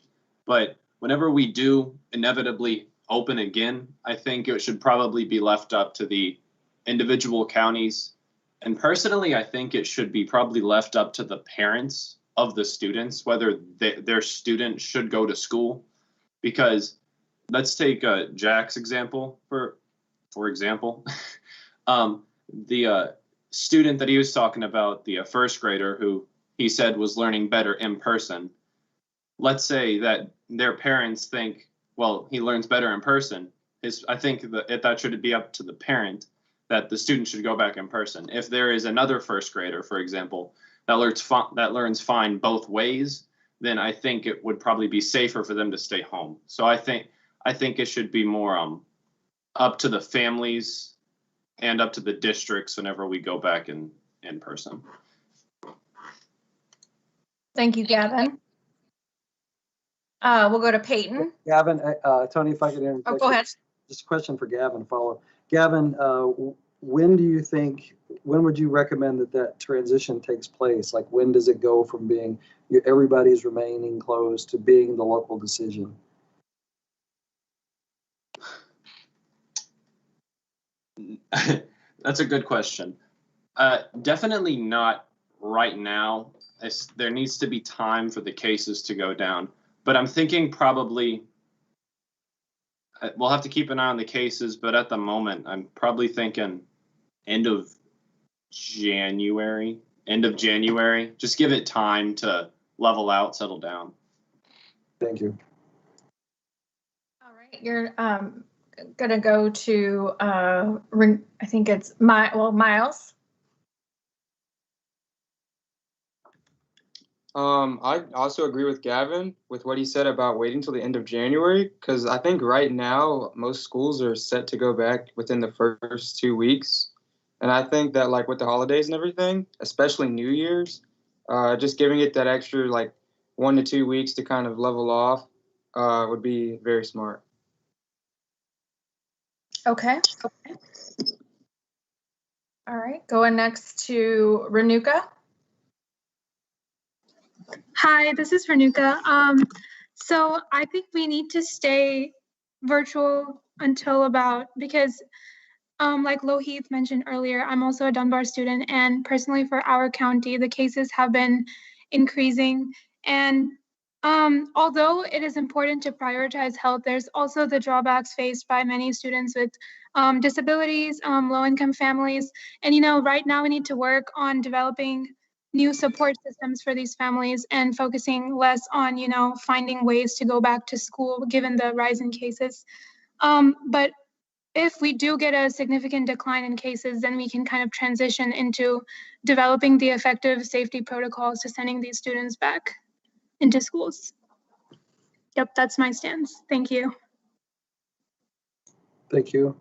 but whenever we do inevitably open again, I think it should probably be left up to the individual counties. And personally, I think it should be probably left up to the parents of the students, whether their student should go to school. Because let's take Jack's example, for example. The student that he was talking about, the first grader who he said was learning better in person. Let's say that their parents think, well, he learns better in person. I think that should be up to the parent that the student should go back in person. If there is another first grader, for example, that learns fine both ways, then I think it would probably be safer for them to stay home. So I think it should be more up to the families and up to the districts whenever we go back in person. Thank you, Gavin. We'll go to Peyton. Gavin, Tony, if I could interject. Oh, go ahead. Just a question for Gavin, follow. Gavin, when would you recommend that transition takes place? Like, when does it go from being everybody's remaining closed to being the local decision? That's a good question. Definitely not right now. There needs to be time for the cases to go down. But I'm thinking probably we'll have to keep an eye on the cases. But at the moment, I'm probably thinking end of January. Just give it time to level out, settle down. Thank you. All right, you're gonna go to I think it's Miles. I also agree with Gavin with what he said about waiting till the end of January, because I think right now most schools are set to go back within the first 2 weeks. And I think that, like, with the holidays and everything, especially New Year's, just giving it that extra, like, 1 to 2 weeks to kind of level off would be very smart. Okay. All right, going next to Renuka. Hi, this is Renuka. So I think we need to stay virtual until because like Lohith mentioned earlier, I'm also a Dunbar student, and personally for our county, the cases have been increasing. And although it is important to prioritize health, there's also the drawbacks faced by many students with disabilities, low-income families. And, right now we need to work on developing new support systems for these families and focusing less on, finding ways to go back to school given the rise in cases. But if we do get a significant decline in cases, then we can kind of transition into developing the effective safety protocols to sending these students back into schools. Yep, that's my stance. Thank you. Thank you.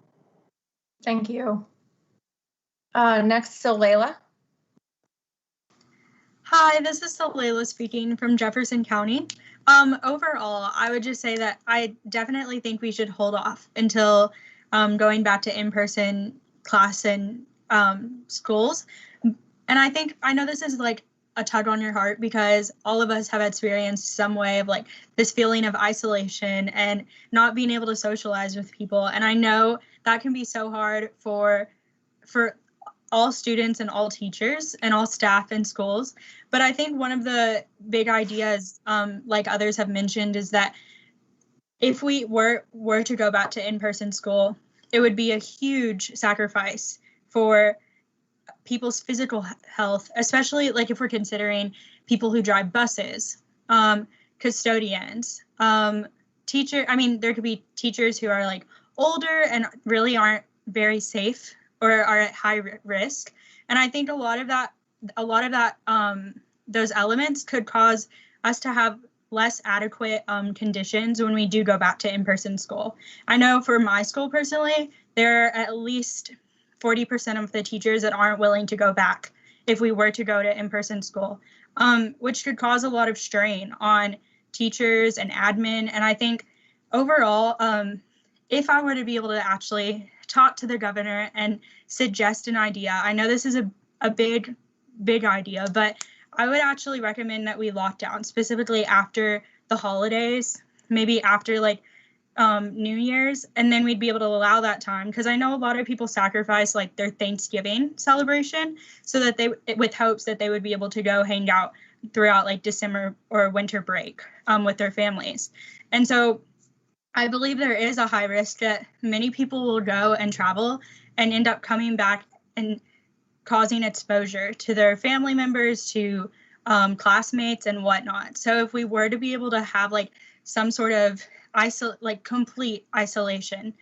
Thank you. Next to Layla. Hi, this is Layla speaking from Jefferson County. Overall, I would just say that I definitely think we should hold off until going back to in-person class and schools. And I know this is like a tug on your heart because all of us have experienced some way of like this feeling of isolation and not being able to socialize with people. And I know that can be so hard for all students and all teachers and all staff in schools. But I think one of the big ideas, like others have mentioned, is that if we were to go back to in-person school, it would be a huge sacrifice for people's physical health, especially like if we're considering people who drive buses. custodians, there could be teachers who are like older and really aren't very safe or are at high risk. And I think a lot of that, those elements could cause us to have less adequate conditions when we do go back to in-person school. I know for my school personally, there are at least 40% of the teachers that aren't willing to go back if we were to go to in-person school, which could cause a lot of strain on teachers and admin. And I think overall, if I were to be able to actually talk to the governor and suggest an idea, I know this is a big idea, but I would actually recommend that we lock down specifically after the holidays, maybe after like New Year's, and then we'd be able to allow that time, because I know a lot of people sacrifice like their Thanksgiving celebration so that with hopes that they would be able to go hang out throughout like December or winter break with their families. And so I believe there is a high risk that many people will go and travel and end up coming back and causing exposure to their family members, to classmates and whatnot. So if we were to be able to have like some sort of complete isolation,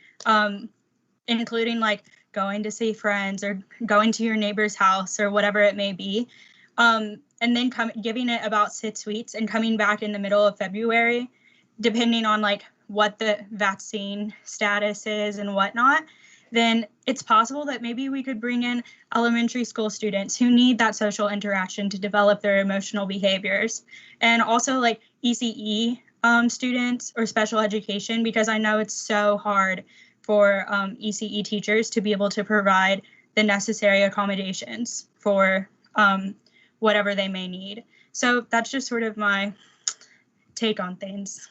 including like going to see friends or going to your neighbor's house or whatever it may be, and then giving it about 6 weeks and coming back in the middle of February, depending on like what the vaccine status is and whatnot, then it's possible that maybe we could bring in elementary school students who need that social interaction to develop their emotional behaviors, and also like ECE students or special education, because I know it's so hard for ECE teachers to be able to provide the necessary accommodations for whatever they may need. So that's just sort of my take on things.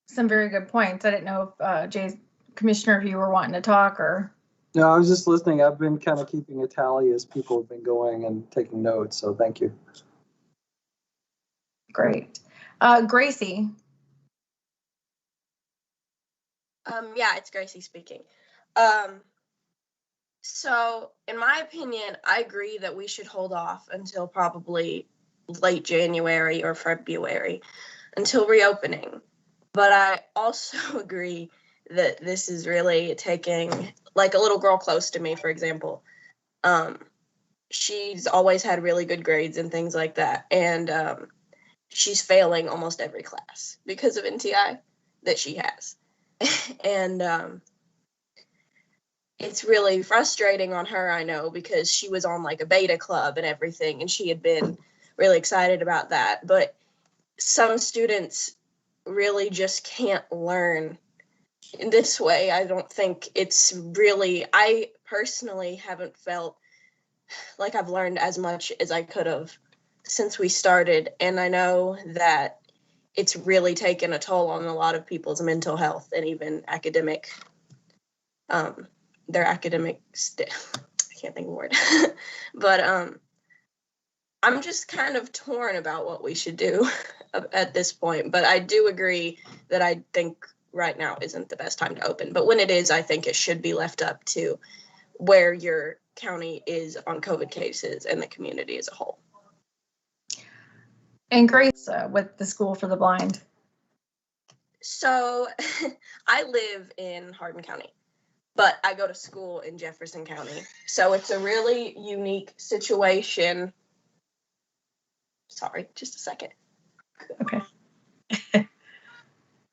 Some very good points. I didn't know if Commissioner, if you were wanting to talk or. No, I was just listening. I've been kind of keeping a tally as people have been going and taking notes. So thank you. Great. Gracie. Yeah, it's Gracie speaking. So in my opinion, I agree that we should hold off until probably late January or February until reopening. But I also agree that this is really taking, like a little girl close to me, for example. She's always had really good grades and things like that. And she's failing almost every class because of NTI that she has. And it's really frustrating on her, I know, because she was on like a beta club and everything, and she had been really excited about that. But some students really just can't learn in this way. I don't think it's really, I personally haven't felt like I've learned as much as I could have since we started. And I know that it's really taken a toll on a lot of people's mental health and even academic, their academic, I can't think of a word, but I'm just kind of torn about what we should do at this point. But I do agree that I think right now isn't the best time to open. But when it is, I think it should be left up to where your county is on COVID cases and the community as a whole. And Grace, with the School for the Blind. So I live in Hardin County, but I go to school in Jefferson County. So it's a really unique situation. Sorry, just a second. Okay.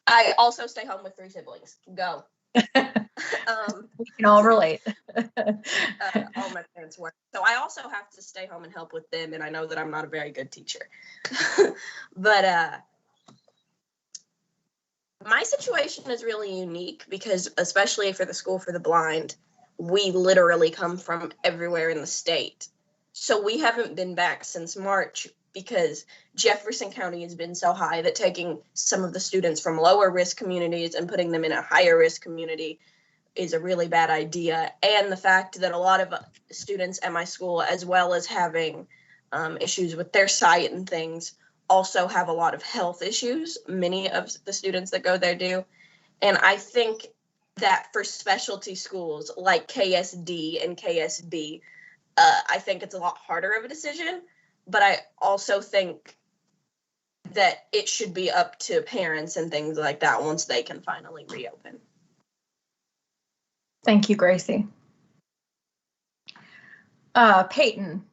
I also stay home with 3 siblings. Go. We can all relate. All my parents work. So I also have to stay home and help with them, and I know that I'm not a very good teacher. But my situation is really unique because, especially for the School for the Blind, we literally come from everywhere in the state. So we haven't been back since March because Jefferson County has been so high that taking some of the students from lower risk communities and putting them in a higher risk community is a really bad idea. And the fact that a lot of students at my school, as well as having issues with their sight and things, also have a lot of health issues. Many of the students that go there do. And I think that for specialty schools like KSD and KSB, I think it's a lot harder of a decision, but I also think that it should be up to parents and things like that once they can finally reopen. Thank you, Gracie. Peyton.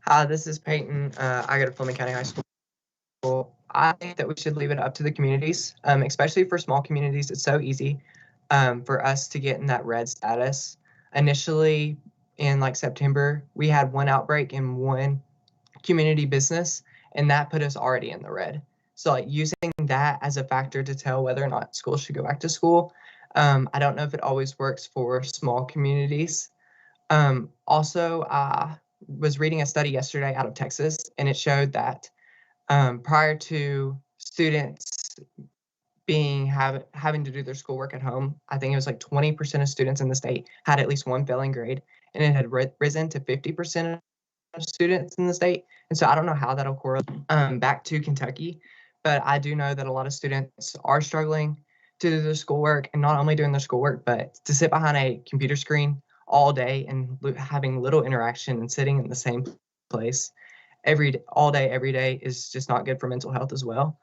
Hi, this is Peyton. I go to Fleming County High School. I think that we should leave it up to the communities, especially for small communities. It's so easy for us to get in that red status. Initially, in like September, we had one outbreak in one community business, and that put us already in the red. So like using that as a factor to tell whether or not schools should go back to school, I don't know if it always works for small communities. Also, I was reading a study yesterday out of Texas, and it showed that prior to students having to do their schoolwork at home, I think it was like 20% of students in the state had at least one failing grade, and it had risen to 50% of students in the state. And so I don't know how that'll correlate back to Kentucky, but I do know that a lot of students are struggling to do their schoolwork, and not only doing their schoolwork, but to sit behind a computer screen all day and having little interaction and sitting in the same place all day, every day is just not good for mental health as well.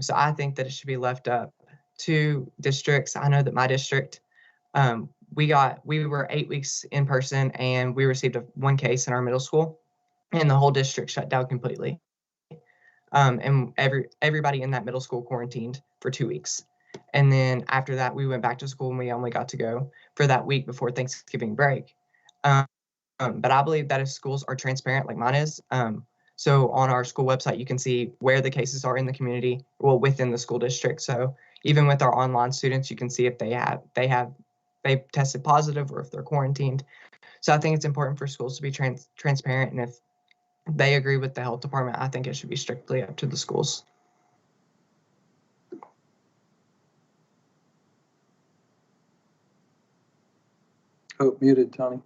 So I think that it should be left up to districts. I know that my district, we were 8 weeks in person, and we received one case in our middle school, and the whole district shut down completely. And everybody in that middle school quarantined for 2 weeks. And then after that, we went back to school, and we only got to go for that week before Thanksgiving break. But I believe that if schools are transparent like mine is, so on our school website, you can see where the cases are in the community, well, within the school district. So even with our online students, you can see if they've tested positive or if they're quarantined. So I think it's important for schools to be transparent. And if they agree with the health department, I think it should be strictly up to the schools. Oh, muted, Tony.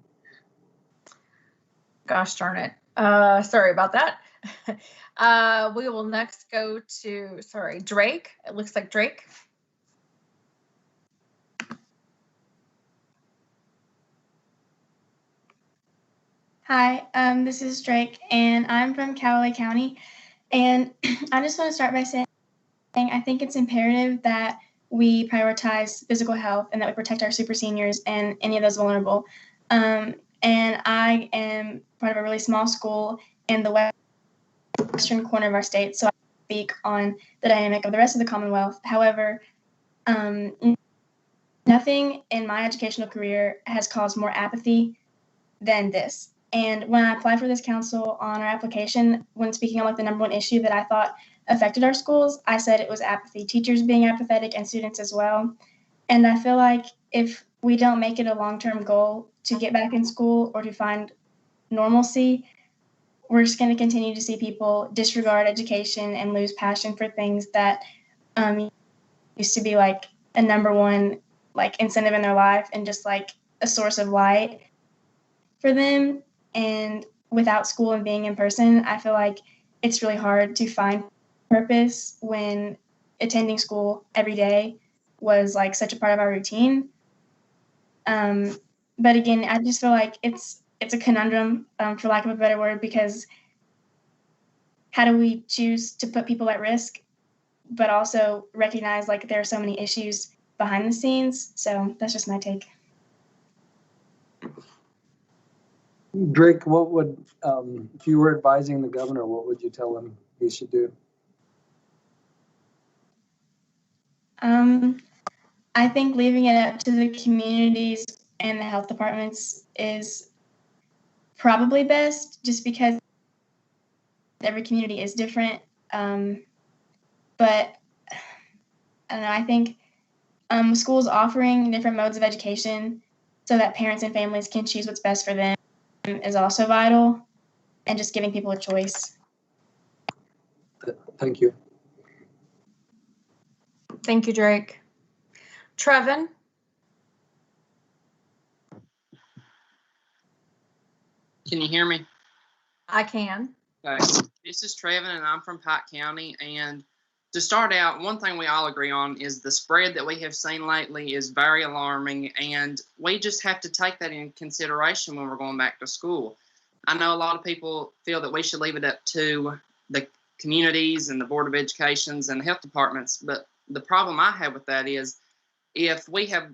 Gosh darn it. Sorry about that. We will next go to, Drake. It looks like Drake. Hi, this is Drake, and I'm from Callaway County. And I just want to start by saying I think it's imperative that we prioritize physical health and that we protect our super seniors and any of those vulnerable. And I am part of a really small school in the western corner of our state, so I speak on the dynamic of the rest of the Commonwealth. However, nothing in my educational career has caused more apathy than this. And when I applied for this council on our application, when speaking on like the number one issue that I thought affected our schools, I said it was apathy, teachers being apathetic and students as well. And I feel like if we don't make it a long-term goal to get back in school or to find normalcy, we're just going to continue to see people disregard education and lose passion for things that used to be like a number one like incentive in their life and just like a source of light for them. And without school and being in person, I feel like it's really hard to find purpose when attending school every day was like such a part of our routine. But again, I just feel like it's a conundrum, for lack of a better word, because how do we choose to put people at risk, but also recognize like there are so many issues behind the scenes? So that's just my take. Drake, what would, if you were advising the governor, what would you tell him he should do? I think leaving it up to the communities and the health departments is probably best, just because every community is different. But I don't know, I think schools offering different modes of education so that parents and families can choose what's best for them is also vital, and just giving people a choice. Thank you. Thank you, Drake. Trevin. Can you hear me? I can. Okay. This is Trevin, and I'm from Pike County. And to start out, one thing we all agree on is the spread that we have seen lately is very alarming, and we just have to take that in consideration when we're going back to school. I know a lot of people feel that we should leave it up to the communities and the Board of Educations and the health departments, but the problem I have with that is if we have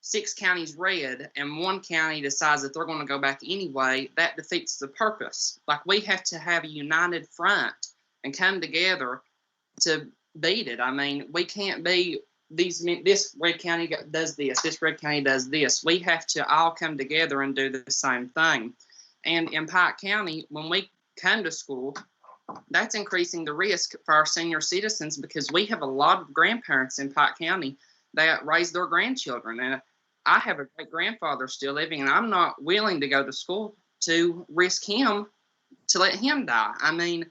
6 counties red and one county decides that they're going to go back anyway, that defeats the purpose. Like, we have to have a united front and come together to beat it. I mean, we can't be this red county does this red county does this. We have to all come together and do the same thing. And in Pike County, when we come to school, that's increasing the risk for our senior citizens, because we have a lot of grandparents in Pike County that raise their grandchildren. And I have a great grandfather still living, and I'm not willing to go to school to risk him, to let him die. I mean,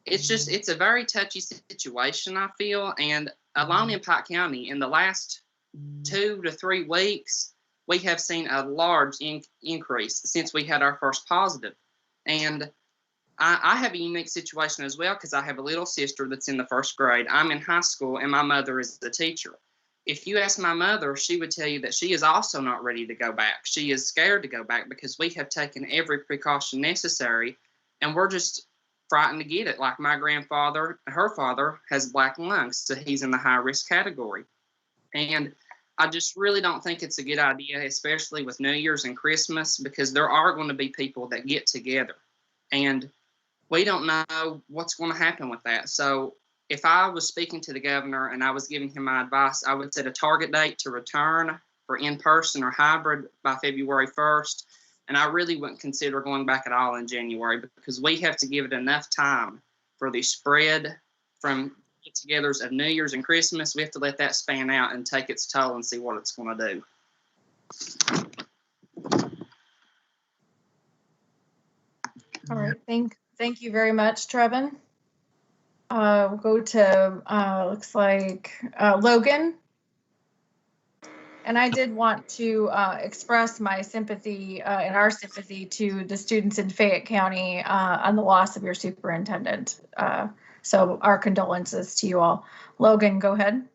it's a very touchy situation, I feel. And alone in Pike County, in the last 2 to 3 weeks, we have seen a large increase since we had our first positive. And I have a unique situation as well, because I have a little sister that's in the 1st grade. I'm in high school, and my mother is the teacher. If you ask my mother, she would tell you that she is also not ready to go back. She is scared to go back because we have taken every precaution necessary, and we're just frightened to get it. Like, my grandfather, her father has black lungs, so he's in the high risk category. And I just really don't think it's a good idea, especially with New Year's and Christmas, because there are going to be people that get together, and we don't know what's going to happen with that. So if I was speaking to the governor and I was giving him my advice, I would set a target date to return for in-person or hybrid by February 1st. And I really wouldn't consider going back at all in January, because we have to give it enough time for the spread from get-togethers of New Year's and Christmas. We have to let that span out and take its toll and see what it's going to do. All right, thank you very much, Trevin. We'll go to, looks like Logan. And I did want to express my sympathy and our sympathy to the students in Fayette County on the loss of your superintendent. So our condolences to you all. Logan, go ahead.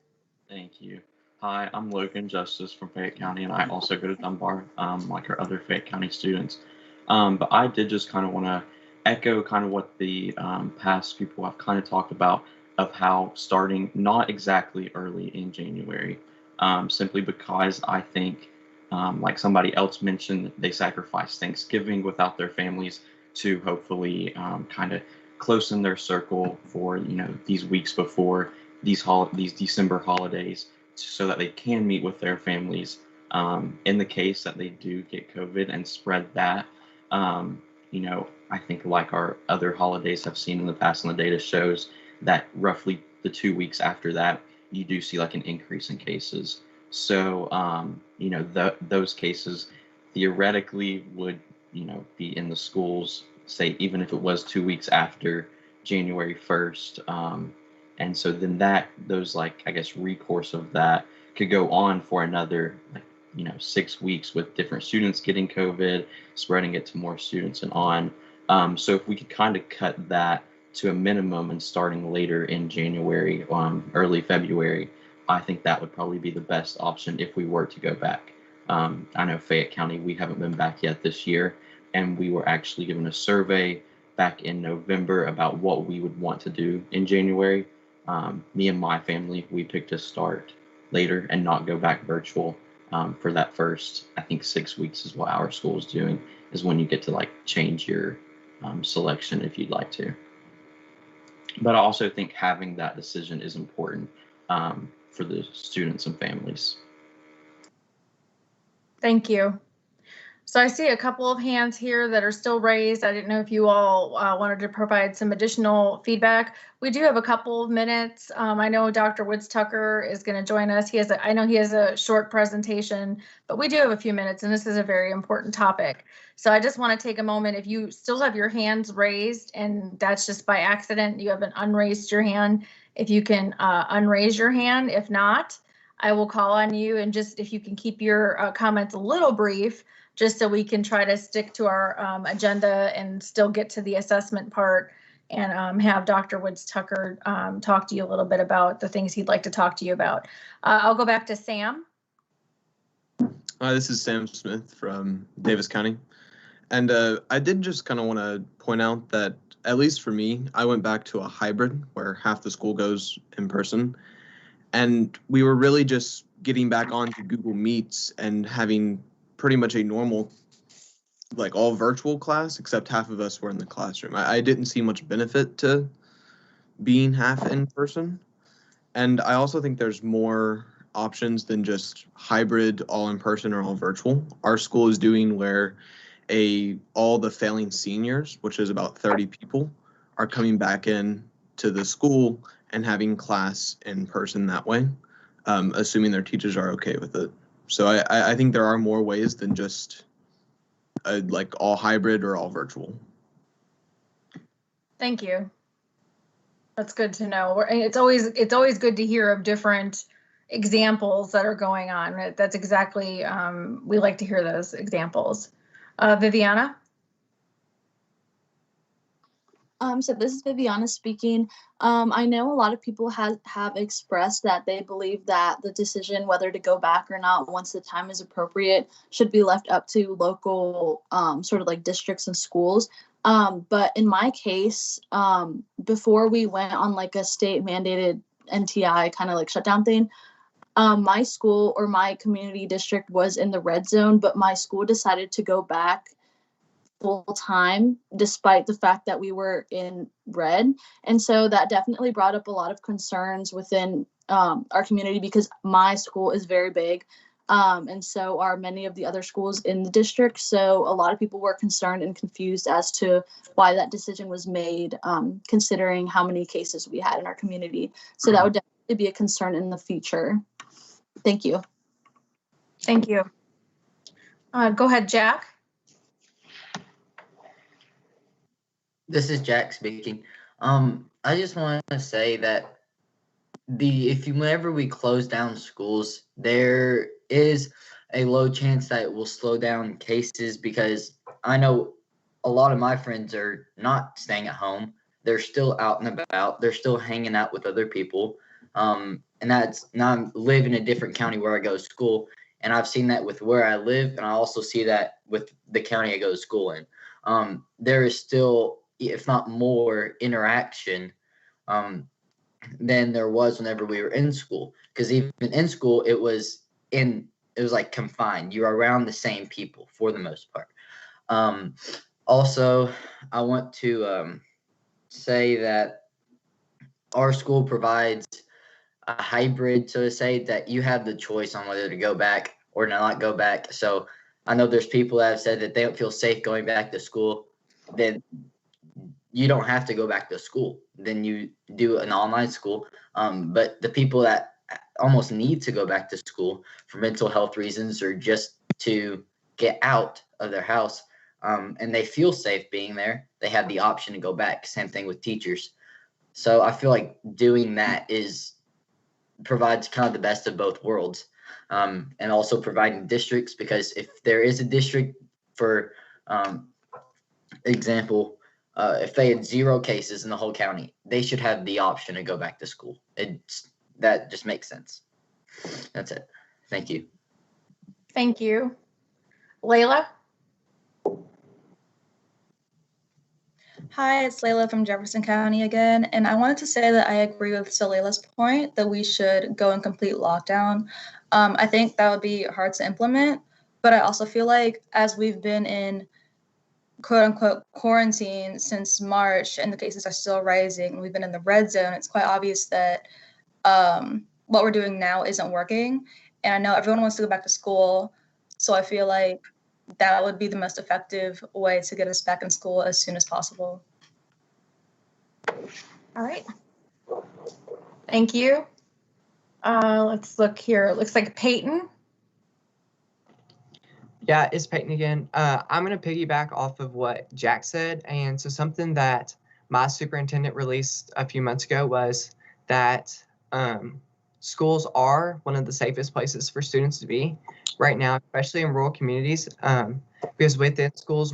Thank you. Hi, I'm Logan Justice from Fayette County, and I also go to Dunbar, like our other Fayette County students. But I did just kind of want to echo kind of what the past people have kind of talked about, of how starting not exactly early in January, simply because I think, like somebody else mentioned, they sacrificed Thanksgiving without their families to hopefully kind of close in their circle for, you know, these weeks before these December holidays, so that they can meet with their families. In the case that they do get COVID and spread that, you know, I think like our other holidays have seen in the past, and the data shows that roughly the 2 weeks after that, you do see like an increase in cases. So, you know, those cases theoretically would, you know, be in the schools, say, even if it was 2 weeks after January 1st. And so then those like, I guess, recourse of that could go on for another, like, you know, 6 weeks with different students getting COVID, spreading it to more students and on. So if we could kind of cut that to a minimum and starting later in January, early February, I think that would probably be the best option if we were to go back. I know Fayette County, we haven't been back yet this year, and we were actually given a survey back in November about what we would want to do in January. Me and my family, we picked to start later and not go back virtual for that first, I think 6 weeks is what our school is doing, is when you get to like change your selection if you'd like to. But I also think having that decision is important for the students and families. Thank you. So I see a couple of hands here that are still raised. I didn't know if you all wanted to provide some additional feedback. We do have a couple of minutes. I know Dr. Woods Tucker is going to join us. I know he has a short presentation, but we do have a few minutes, and this is a very important topic. So I just want to take a moment. If you still have your hands raised, and that's just by accident, you haven't unraised your hand, if you can unraise your hand. If not, I will call on you, and just if you can keep your comments a little brief, just so we can try to stick to our agenda and still get to the assessment part and have Dr. Woods Tucker talk to you a little bit about the things he'd like to talk to you about. I'll go back to Sam. This is Sam Smith from Davis County. And I did just kind of want to point out that, at least for me, I went back to a hybrid where half the school goes in person. And we were really just getting back onto Google Meets and having pretty much a normal, like all virtual class, except half of us were in the classroom. I didn't see much benefit to being half in person. And I also think there's more options than just hybrid, all in person or all virtual. Our school is doing where all the failing seniors, which is about 30 people, are coming back in to the school and having class in person that way, assuming their teachers are okay with it. So I think there are more ways than just like all hybrid or all virtual. Thank you. That's good to know. It's always good to hear of different examples that are going on. That's exactly, we like to hear those examples. Viviana? So this is Viviana speaking. I know a lot of people have expressed that they believe that the decision whether to go back or not once the time is appropriate should be left up to local sort of like districts and schools. But in my case, before we went on like a state mandated NTI kind of like shutdown thing, my school or my community district was in the red zone, but my school decided to go back full time despite the fact that we were in red. And so that definitely brought up a lot of concerns within our community because my school is very big. And so are many of the other schools in the district. So a lot of people were concerned and confused as to why that decision was made, considering how many cases we had in our community. So that would definitely be a concern in the future. Thank you. Thank you. Go ahead, Jack. This is Jack speaking. I just want to say that whenever we close down schools, there is a low chance that it will slow down cases because I know a lot of my friends are not staying at home. They're still out and about. They're still hanging out with other people. And that's now I live in a different county where I go to school. And I've seen that with where I live. And I also see that with the county I go to school in. There is still, if not more, interaction than there was whenever we were in school. Because even in school, it was like confined. You're around the same people for the most part. Also, I want to say that our school provides a hybrid, so to say, that you have the choice on whether to go back or not go back. So I know there's people that have said that they don't feel safe going back to school. Then you don't have to go back to school. Then you do an online school. But the people that almost need to go back to school for mental health reasons or just to get out of their house and they feel safe being there, they have the option to go back. Same thing with teachers. So I feel like doing that provides kind of the best of both worlds. And also providing districts, because if there is a district, for example, if they had 0 cases in the whole county, they should have the option to go back to school. That just makes sense. That's it. Thank you. Thank you. Layla? Hi, it's Layla from Jefferson County again, and I wanted to say that I agree with Soleila's point that we should go in complete lockdown. I think that would be hard to implement, but I also feel like as we've been in quote unquote quarantine since March and the cases are still rising, we've been in the red zone, it's quite obvious that what we're doing now isn't working. And I know everyone wants to go back to school, so I feel like that would be the most effective way to get us back in school as soon as possible. All right. Thank you. Let's look here. It looks like Peyton. Yeah, it's Peyton again. I'm going to piggyback off of what Jack said. And so something that my superintendent released a few months ago was that schools are one of the safest places for students to be right now, especially in rural communities, because within schools,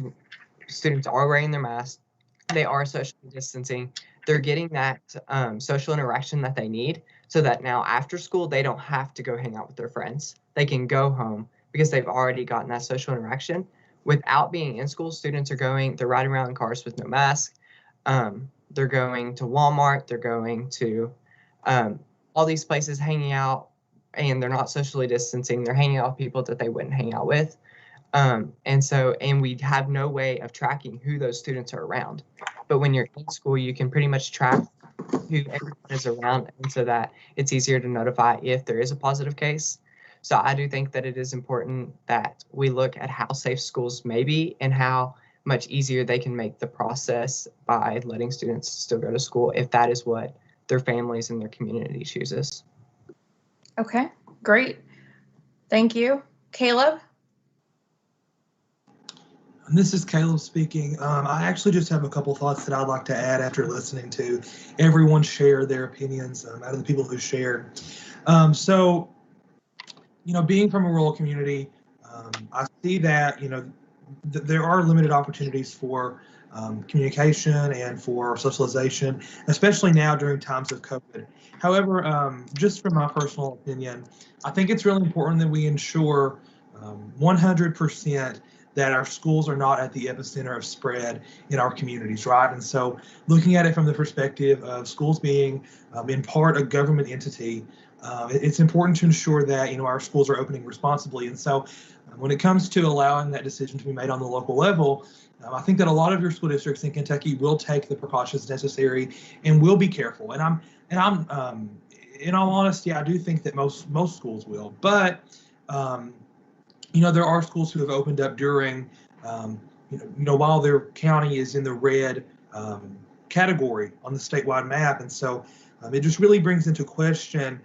students are wearing their masks. they are socially distancing, they're getting that social interaction that they need, so that now after school, they don't have to go hang out with their friends. They can go home because they've already gotten that social interaction. Without being in school, students they're riding around in cars with no mask. They're going to Walmart, they're going to all these places hanging out, and they're not socially distancing. They're hanging out with people that they wouldn't hang out with. And we have no way of tracking who those students are around. But when you're in school, you can pretty much track who everyone is around, and so that it's easier to notify if there is a positive case. So I do think that it is important that we look at how safe schools may be and how much easier they can make the process by letting students still go to school if that is what their families and their community chooses. Okay, great. Thank you. Caleb? This is Caleb speaking. I actually just have a couple thoughts that I'd like to add after listening to everyone share their opinions out of the people who shared. So, being from a rural community, I see that, there are limited opportunities for communication and for socialization, especially now during times of COVID. However, just from my personal opinion, I think it's really important that we ensure 100% that our schools are not at the epicenter of spread in our communities, right? And so looking at it from the perspective of schools being in part a government entity, it's important to ensure that, our schools are opening responsibly. And so when it comes to allowing that decision to be made on the local level, I think that a lot of your school districts in Kentucky will take the precautions necessary and will be careful. And I'm in all honesty, I do think that most schools will, but there are schools who have opened up during, while their county is in the red category on the statewide map. And so it just really brings into question,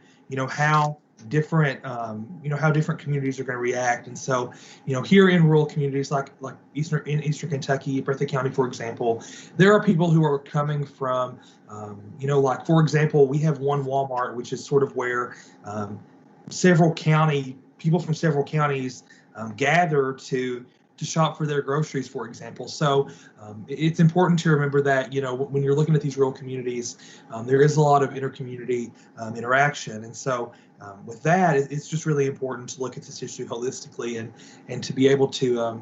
how different, how different communities are going to react. And so, here in rural communities like Eastern Kentucky, Breathitt County, for example, there are people who are coming from, like, for example, we have one Walmart, which is sort of where people from several counties gather to shop for their groceries, for example. So it's important to remember that, when you're looking at these rural communities, there is a lot of inter-community interaction. And so with that, it's just really important to look at this issue holistically and to be able to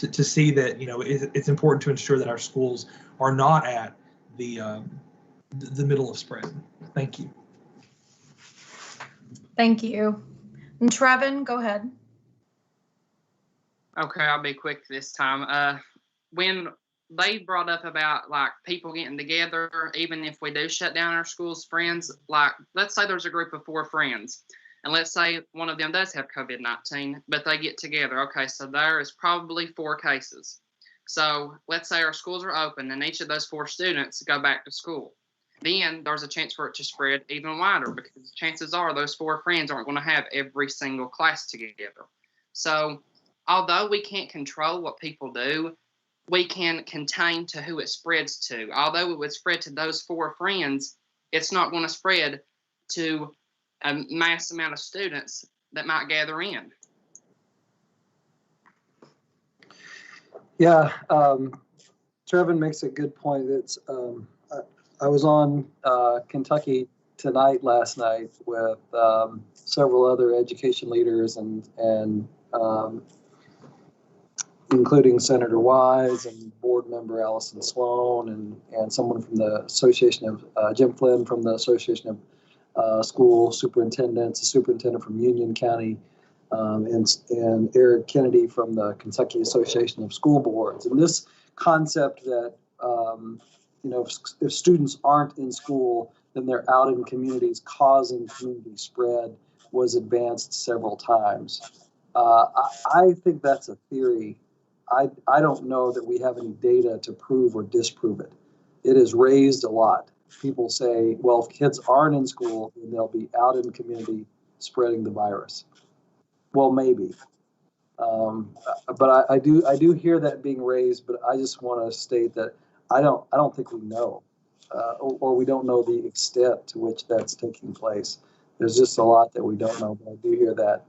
see that, it's important to ensure that our schools are not at the middle of spread. Thank you. Thank you. And Trevin, go ahead. Okay, I'll be quick this time. When they brought up about like people getting together, even if we do shut down our schools, friends, like let's say there's a group of 4 friends, and let's say one of them does have COVID-19, but they get together. Okay, so there is probably 4 cases. So let's say our schools are open and each of those 4 students go back to school. Then there's a chance for it to spread even wider because chances are those 4 friends aren't going to have every single class together. So although we can't control what people do, we can contain to who it spreads to. Although it would spread to those 4 friends, it's not going to spread to a mass amount of students that might gather in. Yeah, Trevin makes a good point. It's I was on Kentucky Tonight last night with several other education leaders and including Senator Wise and board member Allison Sloan and someone from the Association of Jim Flynn from the Association of School Superintendents, a superintendent from Union County, and Eric Kennedy from the Kentucky Association of School Boards. And this concept that if students aren't in school, then they're out in communities causing community spread was advanced several times. I think that's a theory. I don't know that we have any data to prove or disprove it. It is raised a lot. People say, well, if kids aren't in school, then they'll be out in community spreading the virus. Well, maybe. But I do hear that being raised, but I just want to state that I don't think we know, or we don't know the extent to which that's taking place. There's just a lot that we don't know, but I do hear that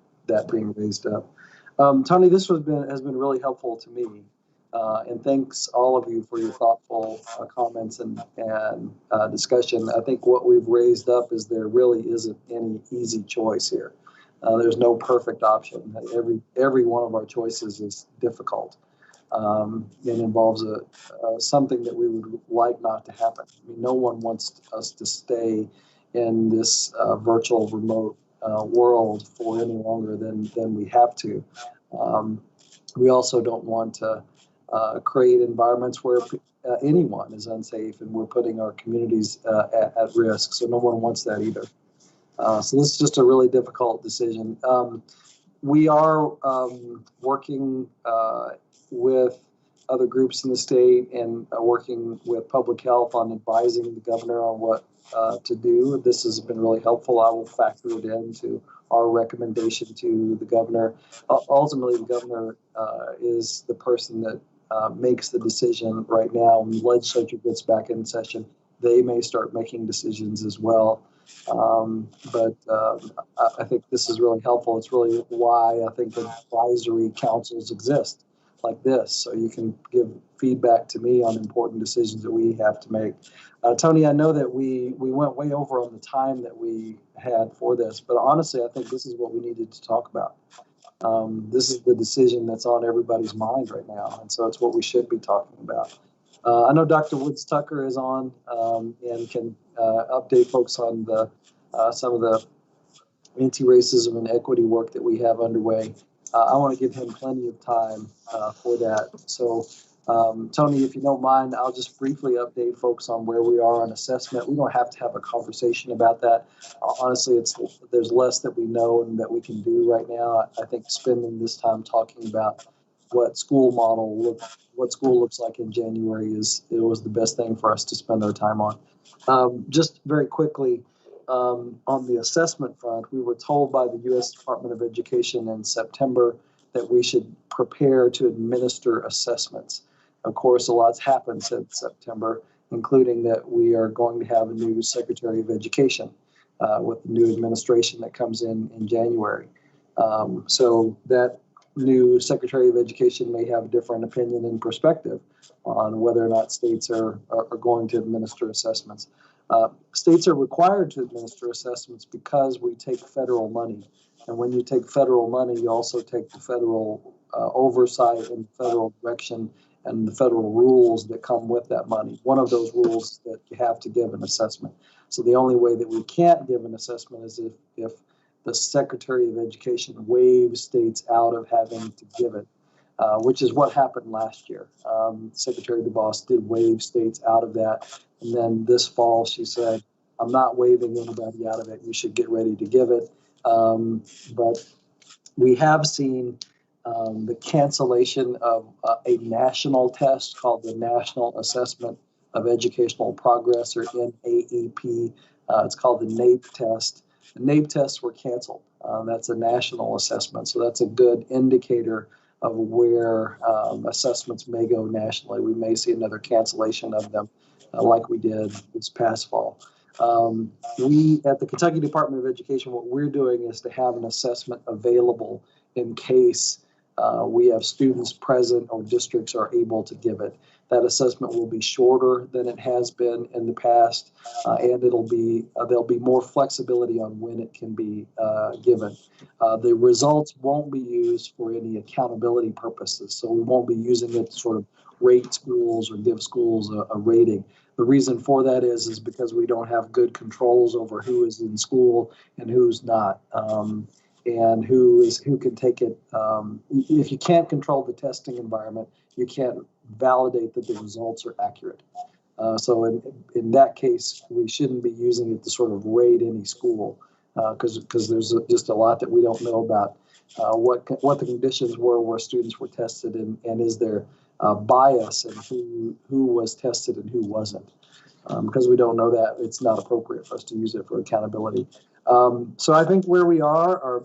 being raised up. Tony, this has been really helpful to me. And thanks all of you for your thoughtful comments and discussion. I think what we've raised up is there really isn't any easy choice here. There's no perfect option. Every one of our choices is difficult. And involves something that we would like not to happen. I mean, no one wants us to stay in this virtual remote world for any longer than we have to. We also don't want to create environments where anyone is unsafe and we're putting our communities at risk. So no one wants that either. So this is just a really difficult decision. We are working with other groups in the state and working with public health on advising the governor on what to do. This has been really helpful. I will factor it into our recommendation to the governor. Ultimately, the governor is the person that makes the decision right now. When the legislature gets back in session, they may start making decisions as well. But I think this is really helpful. It's really why I think advisory councils exist like this, so you can give feedback to me on important decisions that we have to make. Tony, I know that we went way over on the time that we had for this, but honestly, I think this is what we needed to talk about. This is the decision that's on everybody's mind right now, and so it's what we should be talking about. I know Dr. Woods Tucker is on and can update folks on the some of the anti-racism and equity work that we have underway. I want to give him plenty of time for that. So, Tony, if you don't mind, I'll just briefly update folks on where we are on assessment. We don't have to have a conversation about that. Honestly, there's less that we know and that we can do right now. I think spending this time talking about what school looks like in January was the best thing for us to spend our time on. Just very quickly, on the assessment front, we were told by the U.S. Department of Education in September that we should prepare to administer assessments. Of course, a lot's happened since September, including that we are going to have a new Secretary of Education with the new administration that comes in January. So that new Secretary of Education may have a different opinion and perspective on whether or not states are going to administer assessments. States are required to administer assessments because we take federal money. And when you take federal money, you also take the federal oversight and federal direction and the federal rules that come with that money. One of those rules is that you have to give an assessment. So the only way that we can't give an assessment is if the Secretary of Education waives states out of having to give it, which is what happened last year. Secretary DeVos did waive states out of that. And then this fall, she said, I'm not waiving anybody out of it. You should get ready to give it. But we have seen the cancellation of a national test called the National Assessment of Educational Progress, or NAEP. It's called the NAEP test. The NAEP tests were canceled. That's a national assessment. So that's a good indicator of where assessments may go nationally. We may see another cancellation of them like we did this past fall. We at the Kentucky Department of Education, what we're doing is to have an assessment available in case we have students present or districts are able to give it. That assessment will be shorter than it has been in the past, and there'll be more flexibility on when it can be given. The results won't be used for any accountability purposes, so we won't be using it to sort of rate schools or give schools a rating. The reason for that is because we don't have good controls over who is in school and who's not, and who can take it. If you can't control the testing environment, you can't validate that the results are accurate. So in that case, we shouldn't be using it to sort of rate any school, because there's just a lot that we don't know about what the conditions were where students were tested, and is there bias in who was tested and who wasn't. Because we don't know that, it's not appropriate for us to use it for accountability. So I think where we are, our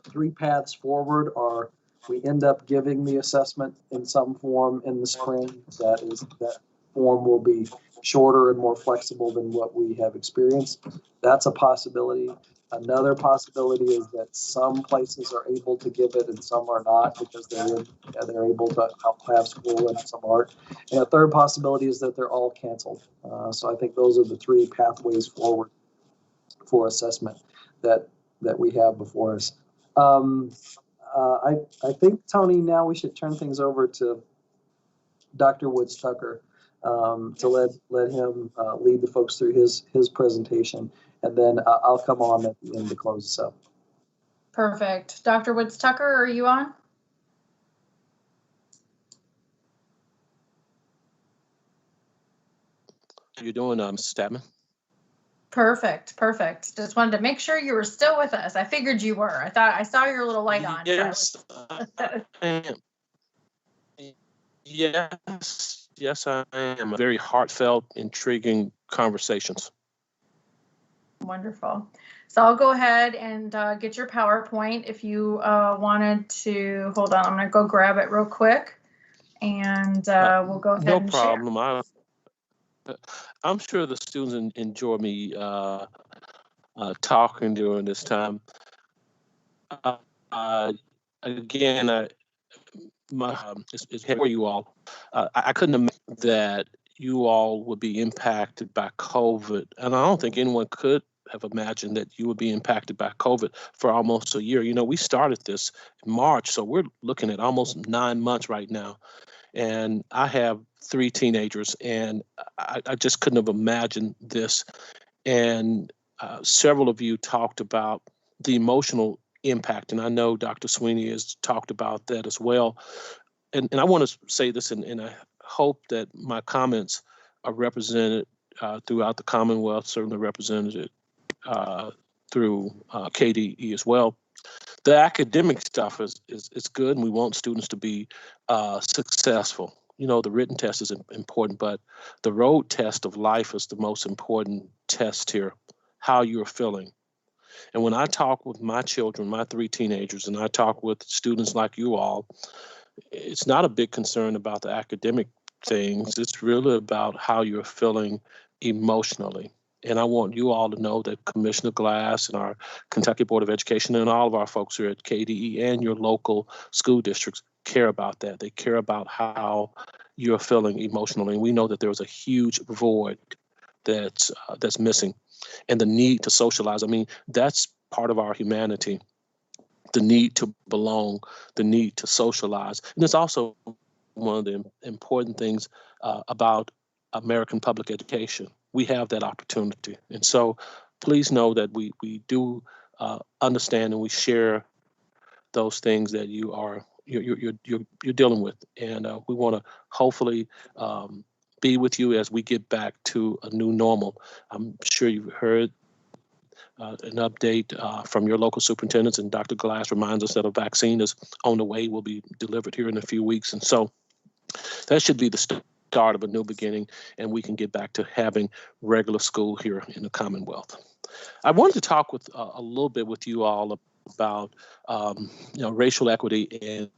three paths forward are: we end up giving the assessment in some form in the spring. That form will be shorter and more flexible than what we have experienced. That's a possibility. Another possibility is that some places are able to give it and some are not because they're able to have school and some aren't. And a third possibility is that they're all canceled. So I think those are the three pathways forward for assessment that we have before us. I think, Tony, now we should turn things over to Dr. Woods Tucker to let him lead the folks through his presentation, and then I'll come on at the end to close this up. Perfect. Dr. Woods Tucker, are you on? How you doing, Mrs. Tapman? Perfect. Just wanted to make sure you were still with us. I figured you were. I thought I saw your little light on. Yes, I am. Yes, I am. Very heartfelt, intriguing conversations. Wonderful. So I'll go ahead and get your PowerPoint if you wanted to. Hold on, I'm going to go grab it real quick, and we'll go ahead no and problem. share. I'm sure the students enjoy me talking during this time. Again, it's for you all. I couldn't imagine that you all would be impacted by COVID, and I don't think anyone could have imagined that you would be impacted by COVID for almost a year. You know, we started this in March, so we're looking at almost 9 months right now. And I have 3 teenagers, and I just couldn't have imagined this. And several of you talked about the emotional impact, and I know Dr. Sweeney has talked about that as well. And I want to say this, and I hope that my comments are represented throughout the Commonwealth, certainly represented through KDE as well. The academic stuff is good, and we want students to be successful. You know, the written test is important, but the road test of life is the most important test here, how you're feeling. And when I talk with my children, my 3 teenagers, and I talk with students like you all, it's not a big concern about the academic things. It's really about how you're feeling emotionally. And I want you all to know that Commissioner Glass and our Kentucky Board of Education and all of our folks here at KDE and your local school districts care about that. They care about how you're feeling emotionally. And we know that there's a huge void that's missing, and the need to socialize. I mean, that's part of our humanity, the need to belong, the need to socialize. And it's also one of the important things about American public education. We have that opportunity. And so please know that we do understand, and we share those things that you're dealing with. And we want to hopefully be with you as we get back to a new normal. I'm sure you've heard an update from your local superintendents, and Dr. Glass reminds us that a vaccine is on the way, will be delivered here in a few weeks. And so that should be the start of a new beginning, and we can get back to having regular school here in the Commonwealth. I wanted to talk with a little bit with you all about racial equity and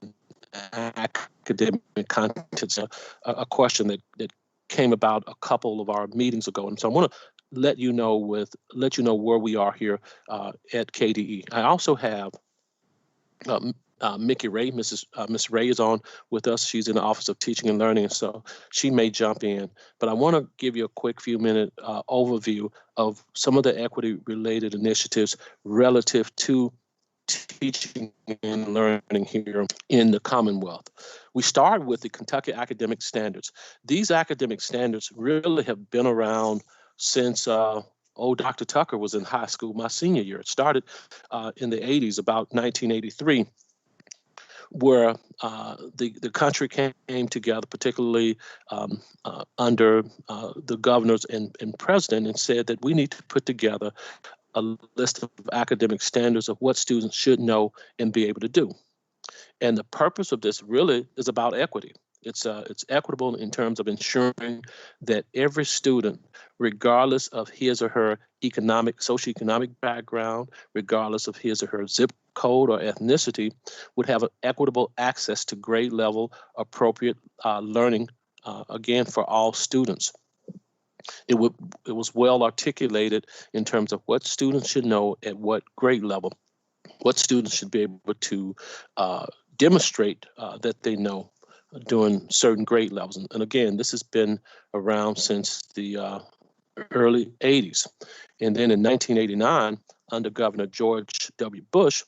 academic contents, a question that came about a couple of our meetings ago. And so I want to let you know where we are here at KDE. I also have Mickey Ray. Miss Ray is on with us. She's in the Office of Teaching and Learning, so she may jump in. But I want to give you a quick few-minute overview of some of the equity-related initiatives relative to teaching and learning here in the Commonwealth. We start with the Kentucky Academic Standards. These academic standards really have been around since Dr. Tucker was in high school, my senior year. It started in the 80s, about 1983, where the country came together, particularly under the governors and president, and said that we need to put together a list of academic standards of what students should know and be able to do. And the purpose of this really is about equity. It's equitable in terms of ensuring that every student, regardless of his or her socioeconomic background, regardless of his or her zip code or ethnicity, would have an equitable access to grade level appropriate learning, again, for all students. It was well articulated in terms of what students should know at what grade level, what students should be able to demonstrate that they know during certain grade levels. And again, this has been around since the early 80s. And then in 1989, under Governor George W. Bush,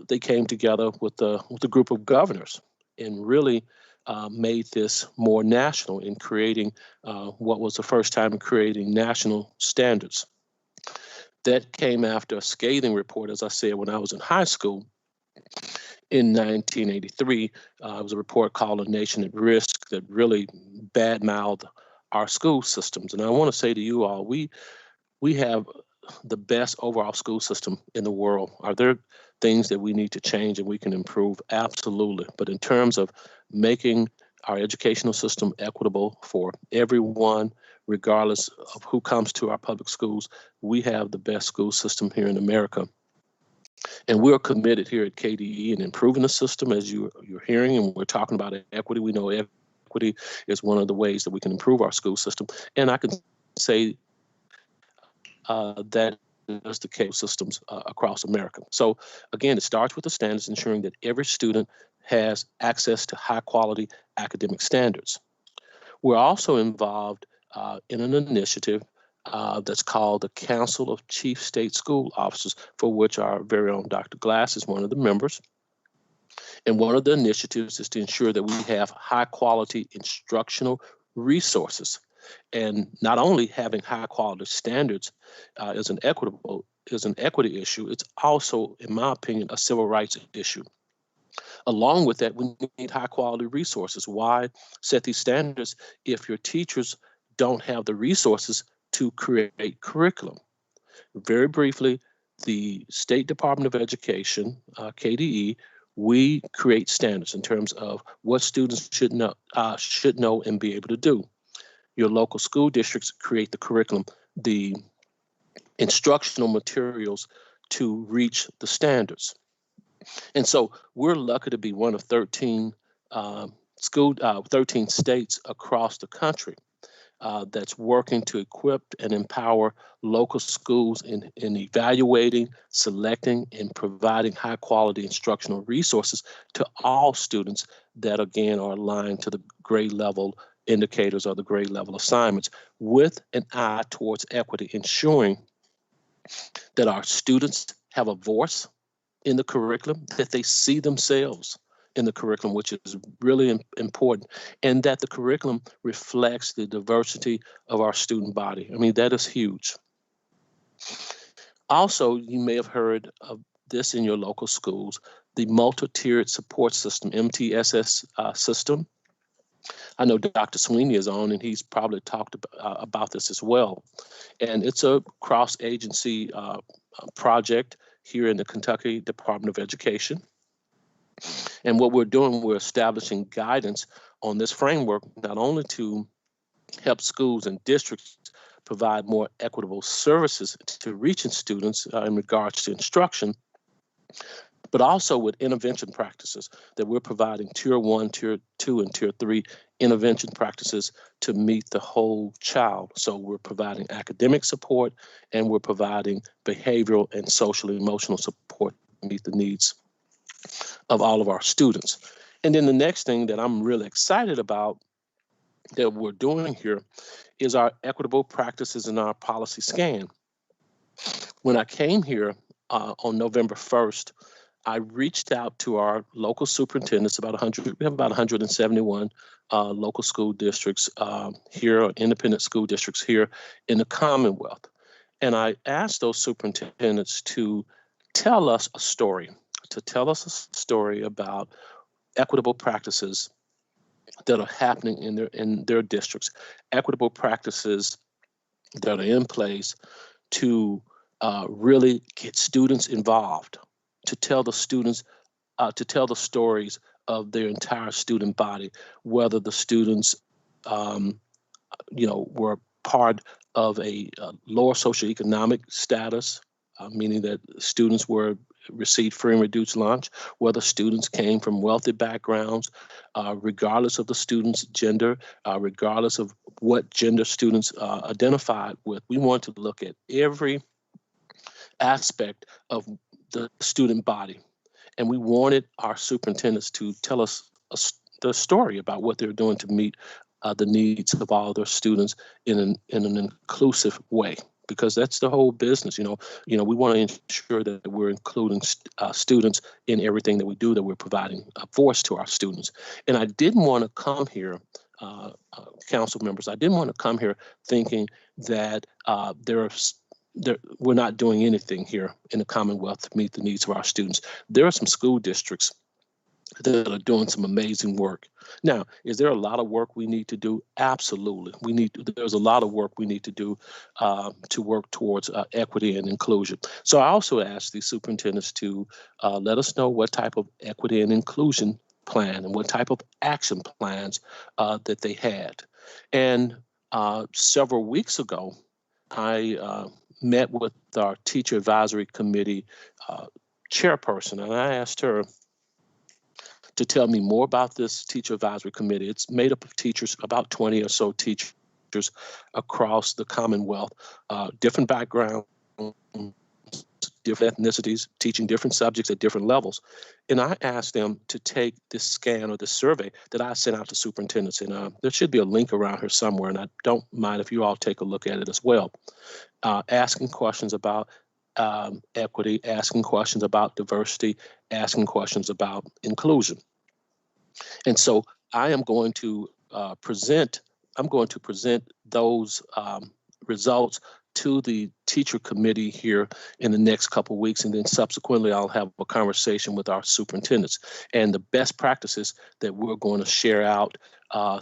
they came together with a group of governors and really made this more national in creating what was the first time in creating national standards. That came after a scathing report, as I said, when I was in high school. In 1983, it was a report called A Nation at Risk that really badmouthed our school systems. And I want to say to you all, we have the best overall school system in the world. Are there things that we need to change and we can improve? Absolutely. But in terms of making our educational system equitable for everyone, regardless of who comes to our public schools, we have the best school system here in America. And we're committed here at KDE in improving the system, as you're hearing, and we're talking about equity. We know equity is one of the ways that we can improve our school system. And I can say that is the case systems across America. So again, it starts with the standards, ensuring that every student has access to high quality academic standards. We're also involved in an initiative that's called the Council of Chief State School Officers, for which our very own Dr. Glass is one of the members. And one of the initiatives is to ensure that we have high quality instructional resources. And not only having high quality standards is an equity issue, it's also, in my opinion, a civil rights issue. Along with that, we need high quality resources. Why set these standards if your teachers don't have the resources to create curriculum? Very briefly, the State Department of Education, KDE, we create standards in terms of what students should know and be able to do. Your local school districts create the curriculum, the instructional materials to reach the standards. And so we're lucky to be one of 13 states across the country that's working to equip and empower local schools in evaluating, selecting, and providing high quality instructional resources to all students that, again, are aligned to the grade level indicators or the grade level assignments, with an eye towards equity, ensuring that our students have a voice in the curriculum, that they see themselves in the curriculum, which is really important, and that the curriculum reflects the diversity of our student body. I mean, that is huge. Also, you may have heard of this in your local schools, the multi-tiered support system, MTSS system. I know Dr. Sweeney is on, and he's probably talked about this as well. And it's a cross-agency project here in the Kentucky Department of Education. And what we're doing, we're establishing guidance on this framework, not only to help schools and districts provide more equitable services to reaching students in regards to instruction, but also with intervention practices that we're providing Tier 1, Tier 2, and Tier 3 intervention practices to meet the whole child. So we're providing academic support, and we're providing behavioral and social emotional support to meet the needs of all of our students. And then the next thing that I'm really excited about that we're doing here is our equitable practices in our policy scan. When I came here on November 1st, I reached out to our local superintendents, we have about 171 local school districts here, independent school districts here in the Commonwealth. And I asked those superintendents to tell us a story about equitable practices that are happening in their districts, equitable practices that are in place to really get students involved, to tell the students, to tell the stories of their entire student body, whether the students, were part of a lower socioeconomic status, meaning that students received free and reduced lunch, whether students came from wealthy backgrounds, regardless of the student's gender, regardless of what gender students identified with. We want to look at every aspect of the student body. And we wanted our superintendents to tell us the story about what they're doing to meet the needs of all their students in an inclusive way, because that's the whole business. We want to ensure that we're including students in everything that we do, that we're providing a voice to our students. And I didn't want to come here, council members, I didn't want to come here thinking that we're not doing anything here in the Commonwealth to meet the needs of our students. There are some school districts that are doing some amazing work. Now, is there a lot of work we need to do? Absolutely. There's a lot of work we need to do to work towards equity and inclusion. So I also asked the superintendents to let us know what type of equity and inclusion plan and what type of action plans that they had. And several weeks ago, I met with our teacher advisory committee chairperson, and I asked her to tell me more about this teacher advisory committee. It's made up of teachers, about 20 or so teachers across the Commonwealth, different backgrounds, different ethnicities, teaching different subjects at different levels. And I asked them to take this scan or this survey that I sent out to superintendents. And there should be a link around here somewhere, and I don't mind if you all take a look at it as well. Asking questions about equity, asking questions about diversity, asking questions about inclusion. And so I am going to present those results to the teacher committee here in the next couple of weeks, and then subsequently I'll have a conversation with our superintendents and the best practices that we're going to share out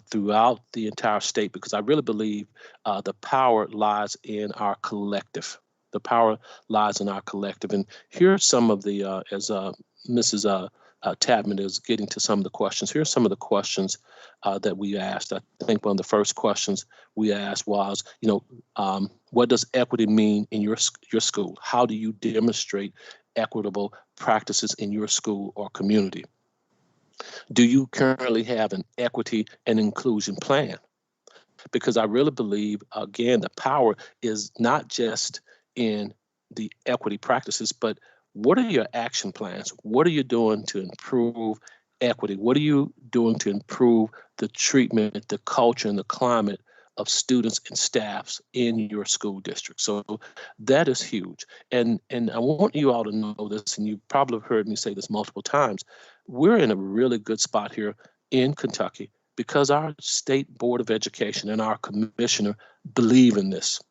throughout the entire state, because I really believe the power lies in our collective. The power lies in our collective. And here are some of the, as Mrs. Tapman is getting to some of the questions, here are some of the questions that we asked. I think one of the first questions we asked was, what does equity mean in your school? How do you demonstrate equitable practices in your school or community? Do you currently have an equity and inclusion plan? Because I really believe, again, the power is not just in the equity practices, but what are your action plans? What are you doing to improve equity? What are you doing to improve the treatment, the culture, and the climate of students and staffs in your school district? So that is huge. And I want you all to know this, and you probably have heard me say this multiple times. We're in a really good spot here in Kentucky because our state board of education and our commissioner believe in this.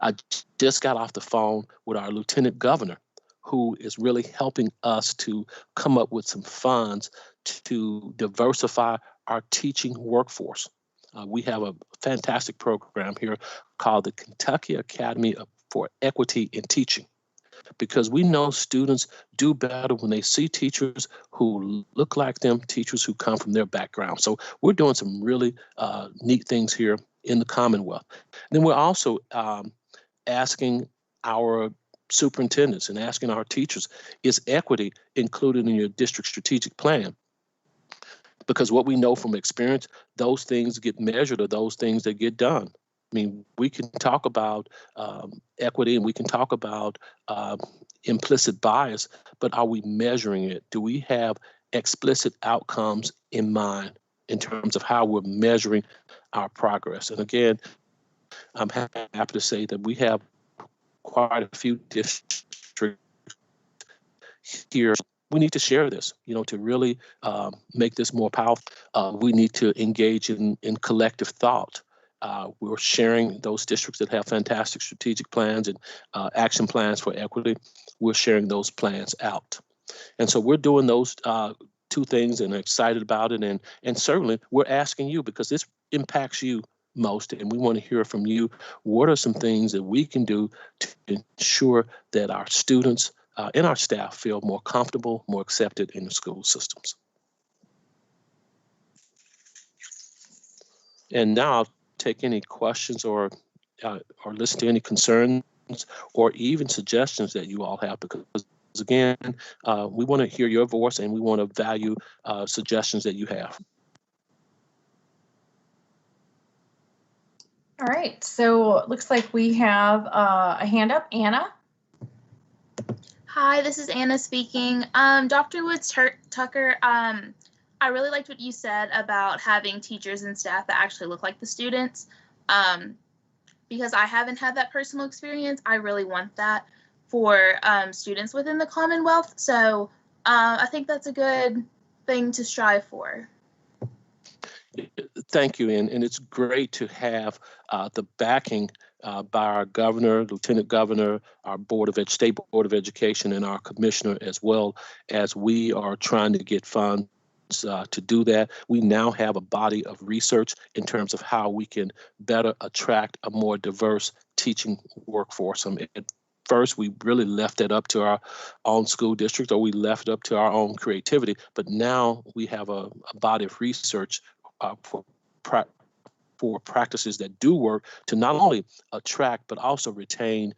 I just got off the phone with our lieutenant governor, who is really helping us to come up with some funds to diversify our teaching workforce. We have a fantastic program here called the Kentucky Academy for Equity in Teaching, because we know students do better when they see teachers who look like them, teachers who come from their background. So we're doing some really neat things here in the Commonwealth. And then we're also asking our superintendents and asking our teachers, is equity included in your district strategic plan? Because what we know from experience, those things get measured, or those things that get done. I mean, we can talk about equity and we can talk about implicit bias, but are we measuring it? Do we have explicit outcomes in mind in terms of how we're measuring our progress? And again, I'm happy to say that we have quite a few districts here. We need to share this, to really make this more powerful. We need to engage in collective thought. We're sharing those districts that have fantastic strategic plans and action plans for equity. We're sharing those plans out. And so we're doing those two things and excited about it. And certainly we're asking you, because this impacts you most, and we want to hear from you. What are some things that we can do to ensure that our students and our staff feel more comfortable, more accepted in the school systems? And now I'll take any questions or listen to any concerns or even suggestions that you all have, because again, we want to hear your voice and we want to value suggestions that you have. All right, so it looks like we have a hand up. Anna? Hi, this is Anna speaking. Dr. Woods Tucker, I really liked what you said about having teachers and staff that actually look like the students. Because I haven't had that personal experience, I really want that for students within the Commonwealth. So I think that's a good thing to strive for. Thank you, and it's great to have the backing by our governor, lieutenant governor, our state board of education, and our commissioner, as well as we are trying to get funds to do that. We now have a body of research in terms of how we can better attract a more diverse teaching workforce. At first, we really left it up to our own school district, or we left it up to our own creativity, but now we have a body of research for practices that do work to not only attract but also retain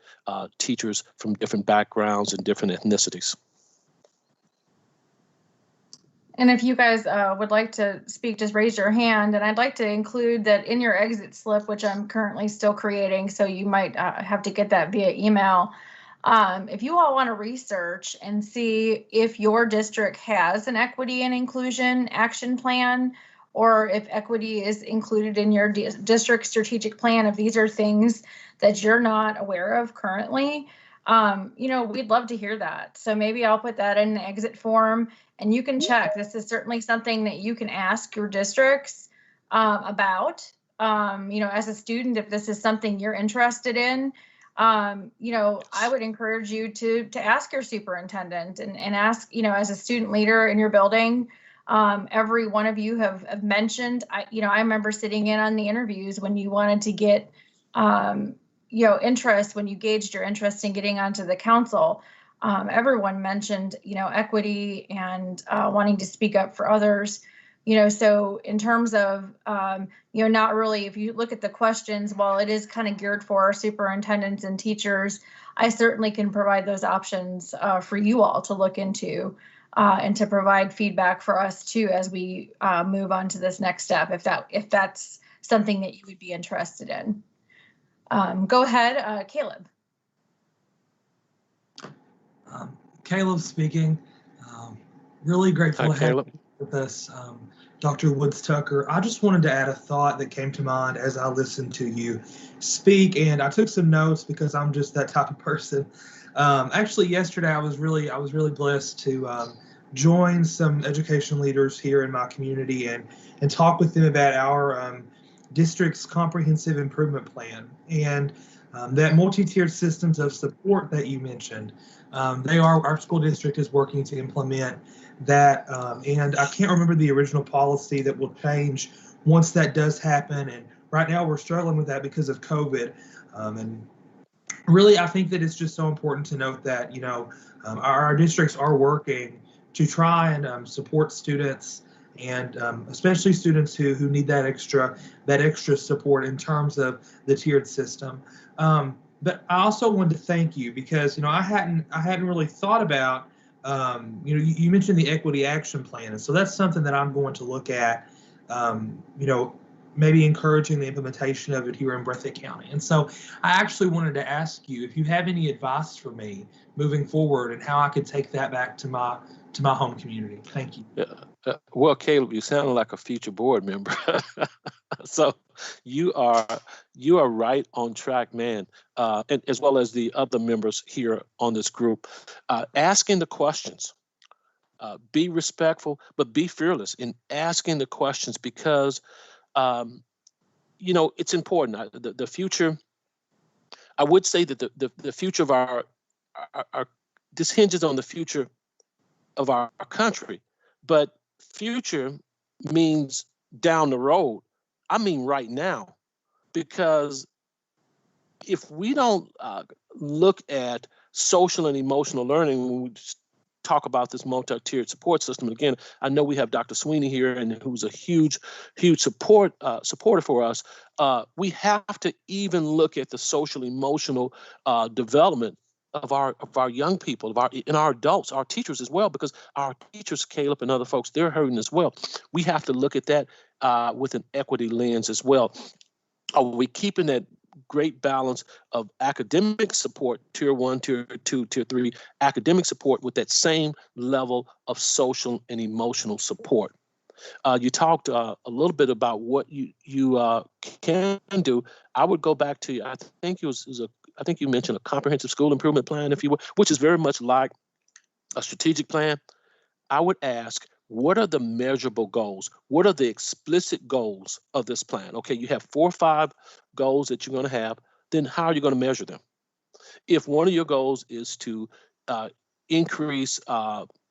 teachers from different backgrounds and different ethnicities. And if you guys would like to speak, just raise your hand. And I'd like to include that in your exit slip, which I'm currently still creating, so you might have to get that via email. If you all want to research and see if your district has an equity and inclusion action plan, or if equity is included in your district strategic plan, if these are things that you're not aware of currently, we'd love to hear that. So maybe I'll put that in the exit form and you can check. This is certainly something that you can ask your districts about, as a student, if this is something you're interested in. I would encourage you to ask your superintendent and ask, as a student leader in your building. Every one of you have mentioned, I remember sitting in on the interviews when you wanted to get, interest, when you gauged your interest in getting onto the council. Everyone mentioned, equity and wanting to speak up for others. So in terms of, not really, if you look at the questions, while it is kind of geared for our superintendents and teachers, I certainly can provide those options for you all to look into. And to provide feedback for us too as we move on to this next step, if that's something that you would be interested in. Go ahead, Caleb. Caleb speaking. Really grateful Hi, to have Caleb. you with us, Dr. Woods Tucker. I just wanted to add a thought that came to mind as I listened to you speak, and I took some notes because I'm just that type of person. Actually, yesterday I was really blessed to join some education leaders here in my community and talk with them about our district's comprehensive improvement plan and that multi-tiered systems of support that you mentioned. Our school district is working to implement that, and I can't remember the original policy that will change once that does happen. And right now we're struggling with that because of COVID, and really, I think that it's just so important to note that, our districts are working to try and support students, and especially students who need that extra support in terms of the tiered system. But I also wanted to thank you because, I hadn't really thought about, you mentioned the equity action plan, and so that's something that I'm going to look at, maybe encouraging the implementation of it here in Breathitt County. And so I actually wanted to ask you if you have any advice for me moving forward and how I could take that back to my home community. Thank you. Well, Caleb, you sound like a future board member. So you are right on track, man, and as well as the other members here on this group, asking the questions. Be respectful, but be fearless in asking the questions because it's important. The future, I would say that the future of our this hinges on the future of our country, but future means down the road. I mean right now, because if we don't look at social and emotional learning when we talk about this multi-tiered support system. And again, I know we have Dr. Sweeney here, and who's a huge supporter for us. We have to even look at the social emotional development of our young people, and our adults, our teachers as well, because our teachers, Caleb and other folks, they're hurting as well. We have to look at that with an equity lens as well. Are we keeping that great balance of academic support, tier 1, tier 2, tier 3 academic support, with that same level of social and emotional support? You talked a little bit about what you can do. I would go back to, I think you mentioned a comprehensive school improvement plan, if you will, which is very much like a strategic plan. I would ask, what are the measurable goals? What are the explicit goals of this plan? Okay, you have 4 or 5 goals that you're going to have. Then how are you going to measure them? If one of your goals is to increase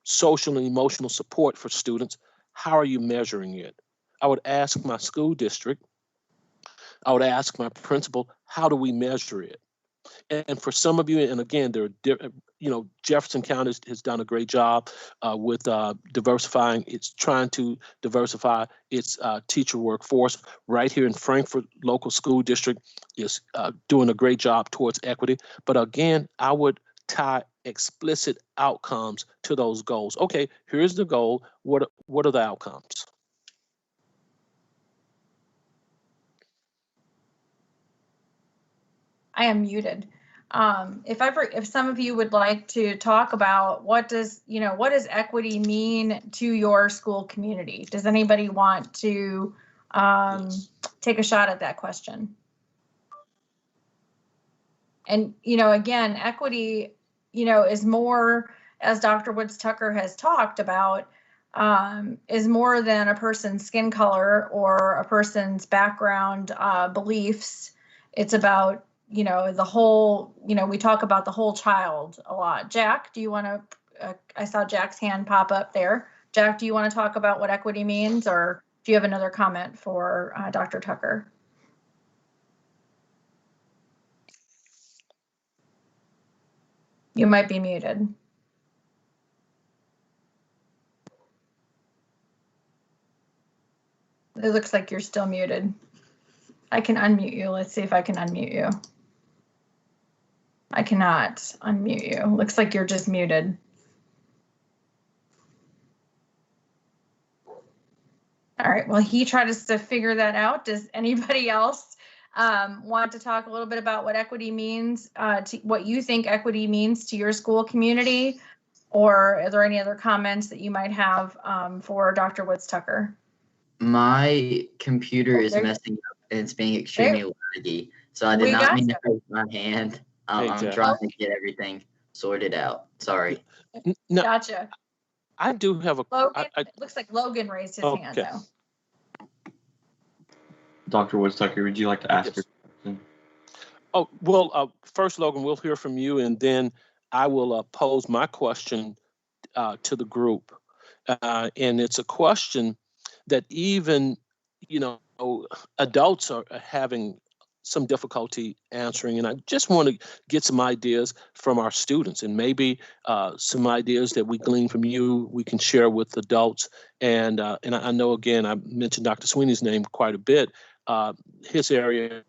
social and emotional support for students, how are you measuring it? I would ask my school district, I would ask my principal, how do we measure it? And for some of you, and again, Jefferson County has done a great job with diversifying. It's trying to diversify its teacher workforce. Right here in Frankfort, local school district is doing a great job towards equity. But again, I would tie explicit outcomes to those goals. Okay, here's the goal. What are the outcomes? I am muted. If some of you would like to talk about what does equity mean to your school community? Does anybody want to take a shot at that question? And, again, equity, is more, as Dr. Woods Tucker has talked about, is more than a person's skin color or a person's background beliefs. It's about the whole, we talk about the whole child a lot. Jack, do you want to, I saw Jack's hand pop up there. Jack, do you want to talk about what equity means, or do you have another comment for Dr. Tucker? You might be muted. It looks like you're still muted. I can unmute you. Let's see if I can unmute you. I cannot unmute you. Looks like you're just muted. All right, well, he tried to figure that out. Does anybody else want to talk a little bit about what equity means, what you think equity means to your school community? Or are there any other comments that you might have for Dr. Woods Tucker? My computer is messing up and it's being extremely laggy. So I did not mean to raise my hand. I'm trying to get everything sorted out. Sorry. No, gotcha. I do have a. Logan, it looks like Logan raised his hand though. Dr. Woods Tucker, would you like to ask your question? Oh, well, first, Logan, we'll hear from you, and then I will pose my question to the group. And it's a question that even, adults are having some difficulty answering, and I just want to get some ideas from our students, and maybe some ideas that we glean from you we can share with adults. And I know, again, I mentioned Dr. Sweeney's name quite a bit. His area,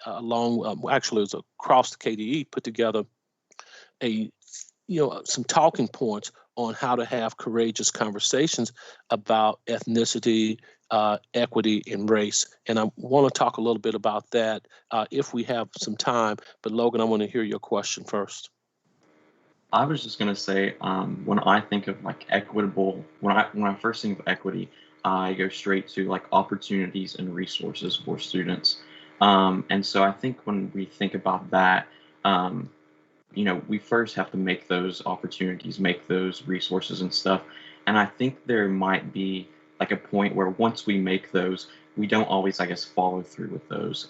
actually, it was across the KDE, put together some talking points on how to have courageous conversations about ethnicity, equity, and race. And I want to talk a little bit about that if we have some time. But Logan, I want to hear your question first. I was just going to say, when I think of equitable, when I first think of equity, I go straight to opportunities and resources for students. And so I think when we think about that, we first have to make those opportunities, make those resources and stuff. And I think there might be a point where once we make those, we don't always, follow through with those,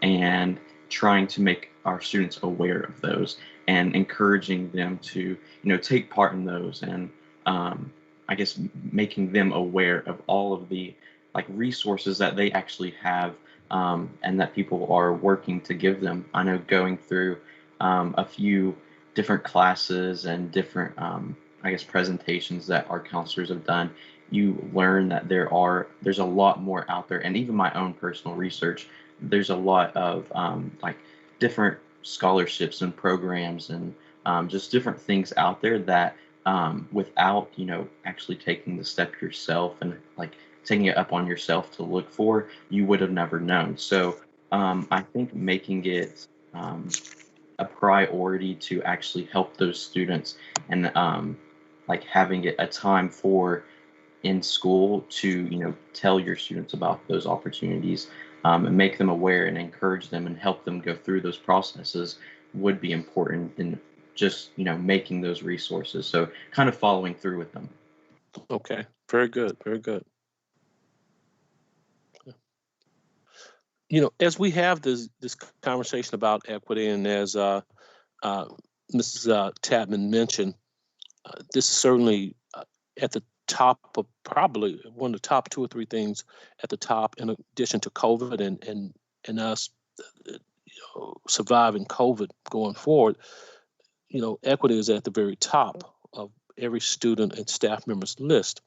and trying to make our students aware of those and encouraging them to, take part in those, and making them aware of all of the resources that they actually have, and that people are working to give them. I know going through a few different classes and different I guess, presentations that our counselors have done, you learn that there's a lot more out there. And even my own personal research, there's a lot of like different scholarships and programs and just different things out there that without, actually taking the step yourself and like taking it up on yourself to look for, you would have never known. So I think making it a priority to actually help those students and like having it a time for in school to tell your students about those opportunities and make them aware and encourage them and help them go through those processes would be important in just making those resources. So kind of following through with them. Okay, very good, very good. As we have this conversation about equity, and as Mrs. Tapman mentioned, this is certainly at the top of probably one of the top 2 or 3 things at the top, in addition to COVID and us surviving COVID going forward. Equity is at the very top of every student and staff member's list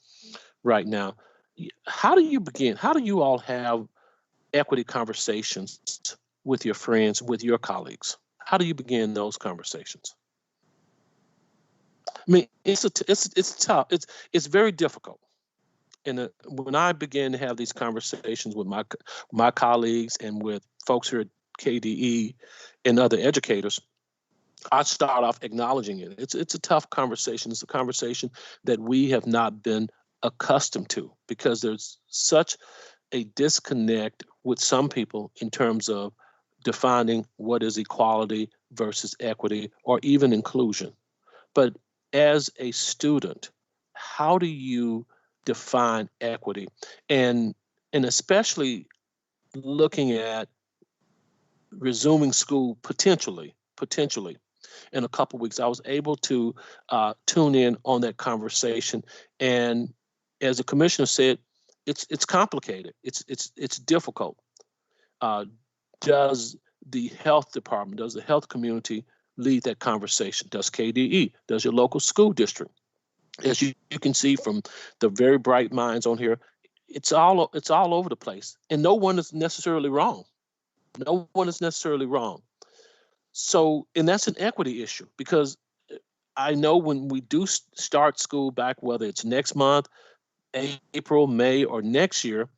right now. How do you begin? How do you all have equity conversations with your friends, with your colleagues? How do you begin those conversations? I mean, it's tough. It's very difficult. And when I began to have these conversations with my colleagues and with folks here at KDE and other educators, I start off acknowledging it. It's a tough conversation. It's a conversation that we have not been accustomed to because there's such a disconnect with some people in terms of defining what is equality versus equity or even inclusion. But as a student, how do you define equity? And especially looking at resuming school potentially in a couple of weeks, I was able to tune in on that conversation. And as the commissioner said, it's complicated. It's difficult. Does the health department, does the health community lead that conversation? Does KDE? Does your local school district? As you can see from the very bright minds on here, it's all over the place, and no one is necessarily wrong. No one is necessarily wrong. So, and that's an equity issue, because I know when we do start school back, whether it's next month, April, May, or next year,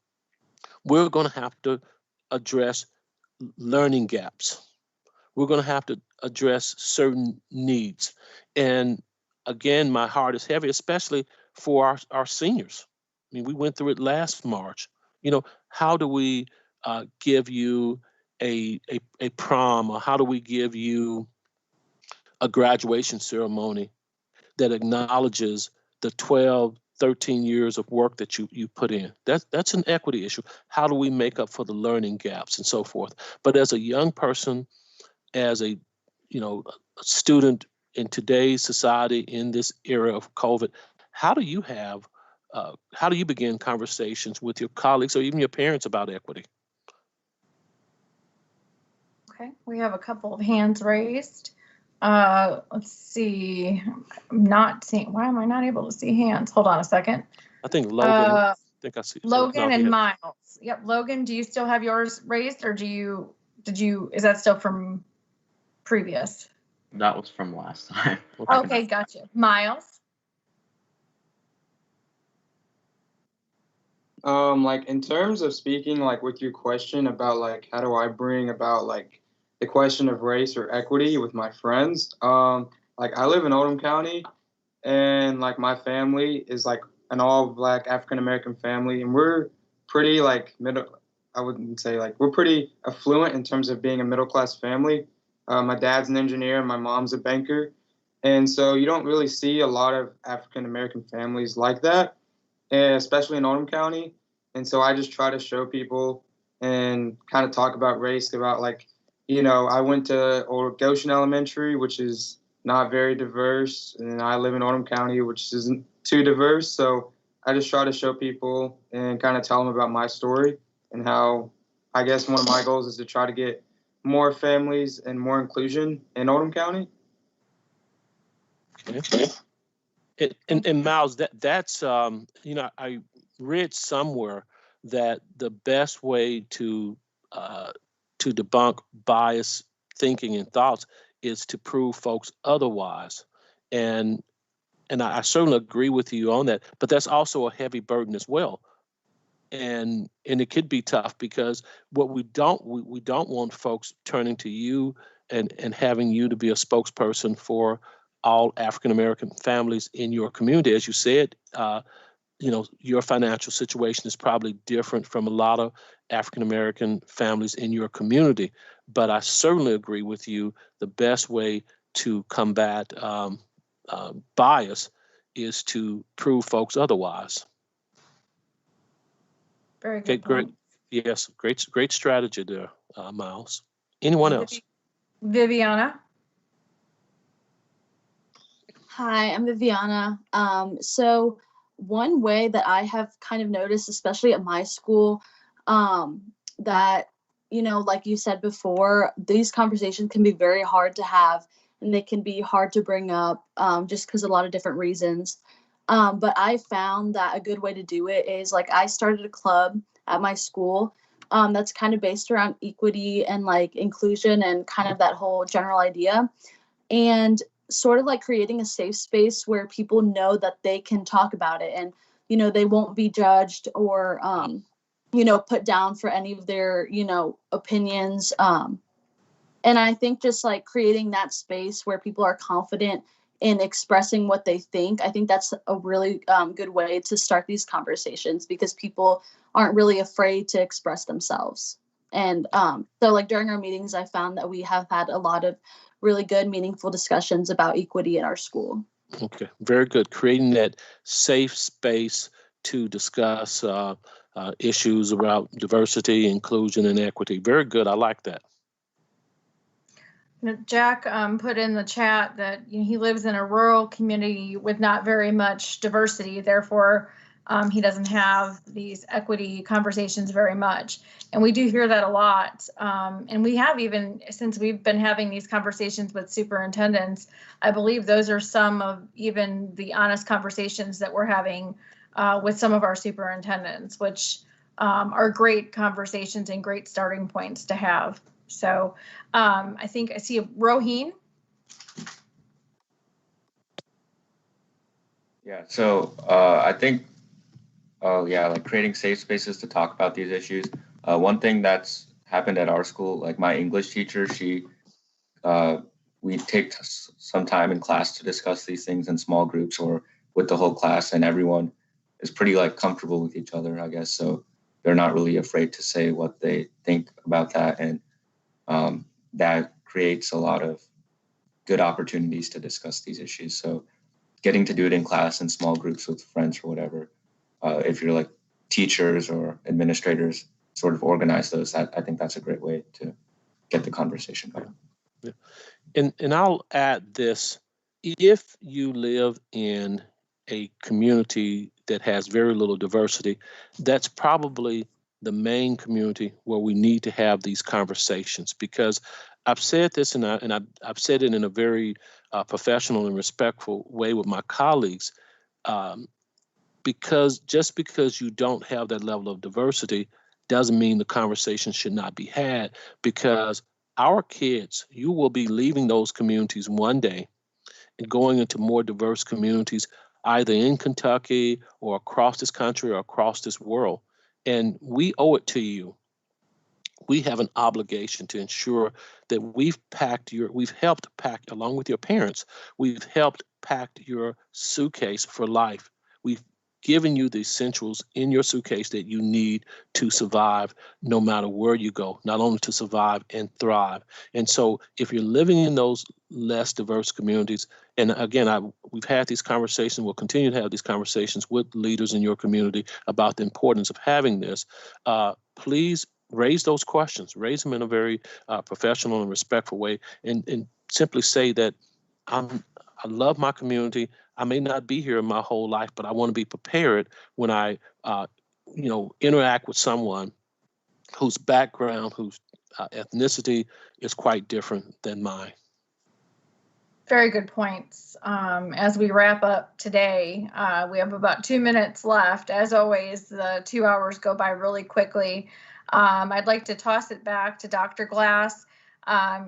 we're going to have to address learning gaps. We're going to have to address certain needs. And again, my heart is heavy, especially for our seniors. I mean, we went through it last March. How do we give you a prom, or how do we give you a graduation ceremony that acknowledges the 12, 13 years of work that you put in? That's an equity issue. How do we make up for the learning gaps and so forth? But as a young person, as a student in today's society, in this era of COVID, how do you begin conversations with your colleagues or even your parents about equity? Okay, we have a couple of hands raised. Let's see. I'm not seeing. Why am I not able to see hands? Hold on a second. I think Logan. I think I see Logan and Miles. Yep, Logan. Do you still have yours raised, or did you? Is that still from previous? That was from last time. Okay, gotcha. Miles. Like in terms of speaking, like with your question about like how do I bring about like the question of race or equity with my friends, like I live in Oldham County, and like my family is like an all Black African American family, and we're pretty like middle. I wouldn't say like we're pretty affluent in terms of being a middle class family. My dad's an engineer and my mom's a banker, and so you don't really see a lot of African American families like that, especially in Oldham County. And so I just try to show people and kind of talk about race, about like, I went to Goshen Elementary, which is not very diverse, and I live in Oldham County, which isn't too diverse. So I just try to show people and kind of tell them about my story and how I guess one of my goals is to try to get more families and more inclusion in Oldham County. Okay. And Miles, that's I read somewhere that the best way to debunk bias thinking and thoughts is to prove folks otherwise, and I certainly agree with you on that. But that's also a heavy burden as well, and it could be tough because what we don't want folks turning to you and having you to be a spokesperson for all African American families in your community. As you said, your financial situation is probably different from a lot of African American families in your community. But I certainly agree with you. The best way to combat bias is to prove folks otherwise. Very good. Okay, great. Yes, great strategy there, Miles. Anyone else? Viviana. Hi, I'm Viviana. So one way that I have kind of noticed, especially at my school, that, like you said before, these conversations can be very hard to have and they can be hard to bring up just because of a lot of different reasons. But I found that a good way to do it is like I started a club at my school that's kind of based around equity and like inclusion and kind of that whole general idea. And sort of like creating a safe space where people know that they can talk about it and, they won't be judged or, put down for any of their, opinions. And I think just like creating that space where people are confident in expressing what they think, I think that's a really good way to start these conversations because people aren't really afraid to express themselves. And so like during our meetings, I found that we have had a lot of really good, meaningful discussions about equity in our school. Okay, very good. Creating that safe space to discuss issues about diversity, inclusion, and equity. Very good. I like that. Jack put in the chat that he lives in a rural community with not very much diversity. Therefore, he doesn't have these equity conversations very much. And we do hear that a lot. And we have even, since we've been having these conversations with superintendents, I believe those are some of even the honest conversations that we're having with some of our superintendents, which are great conversations and great starting points to have. So I think I see Roheen. Yeah, so I think, like creating safe spaces to talk about these issues. One thing that's happened at our school, like my English teacher, we take some time in class to discuss these things in small groups or with the whole class, and everyone is pretty like comfortable with each other, I guess. So they're not really afraid to say what they think about that. And that creates a lot of good opportunities to discuss these issues. So getting to do it in class in small groups with friends or whatever, if you're like teachers or administrators, sort of organize those, I think that's a great way to get the conversation going. Yeah. And I'll add this, if you live in a community that has very little diversity, that's probably the main community where we need to have these conversations, because I've said this and I've said it in a very professional and respectful way with my colleagues, because just because you don't have that level of diversity doesn't mean the conversation should not be had, because our kids, you will be leaving those communities one day and going into more diverse communities, either in Kentucky or across this country or across this world. And we owe it to you. We have an obligation to ensure that we've helped pack, along with your parents, we've helped pack your suitcase for life. We've given you the essentials in your suitcase that you need to survive no matter where you go, not only to survive and thrive. And so if you're living in those less diverse communities, and again, we've had these conversations, we'll continue to have these conversations with leaders in your community about the importance of having this, please raise those questions, raise them in a very professional and respectful way, and simply say that I love my community. I may not be here my whole life, but I want to be prepared when I, interact with someone whose background, whose ethnicity is quite different than mine. Very good points. As we wrap up today, we have about 2 minutes left. As always, the 2 hours go by really quickly. I'd like to toss it back to Dr. Glass.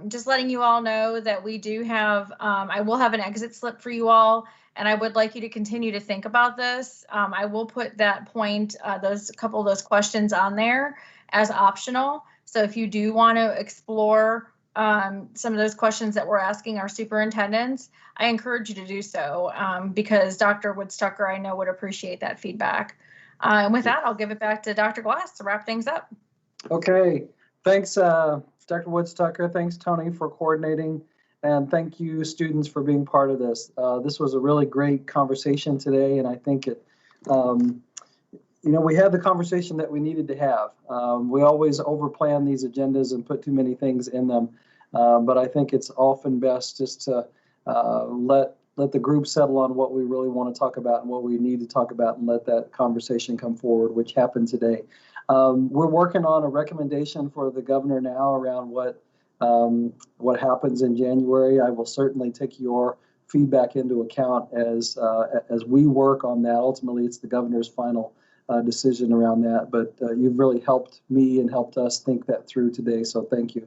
Just letting you all know that we do have, I will have an exit slip for you all, and I would like you to continue to think about this. I will put that point, those couple of those questions on there as optional. So if you do want to explore some of those questions that we're asking our superintendents, I encourage you to do so because Dr. Woods-Tucker, I know, would appreciate that feedback. And with that, I'll give it back to Dr. Glass to wrap things up. Okay, thanks, Dr. Woods-Tucker. Thanks, Tony, for coordinating. And thank you, students, for being part of this. This was a really great conversation today, and I think it, we had the conversation that we needed to have. We always overplan these agendas and put too many things in them, but I think it's often best just to let the group settle on what we really want to talk about and what we need to talk about, and let that conversation come forward, which happened today. We're working on a recommendation for the governor now around what happens in January. I will certainly take your feedback into account as we work on that. Ultimately, it's the governor's final decision around that, but you've really helped me and helped us think that through today, so thank you.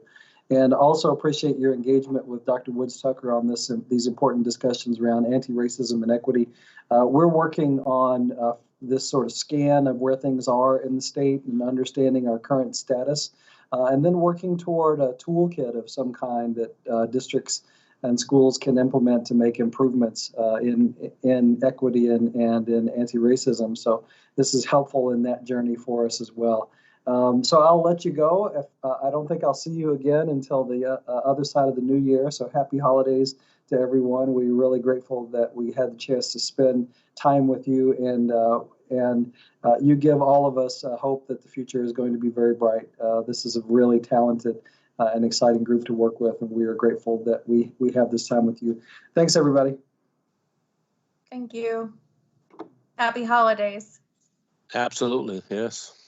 And also appreciate your engagement with Dr. Woods-Tucker on these important discussions around anti-racism and equity. We're working on this sort of scan of where things are in the state and understanding our current status, and then working toward a toolkit of some kind that districts and schools can implement to make improvements in equity and in anti-racism. So this is helpful in that journey for us as well. So I'll let you go. I don't think I'll see you again until the other side of the new year. So happy holidays to everyone. We're really grateful that we had the chance to spend time with you, and you give all of us hope that the future is going to be very bright. This is a really talented and exciting group to work with, and we are grateful that we have this time with you. Thanks, everybody. Thank you. Happy holidays. Absolutely, yes.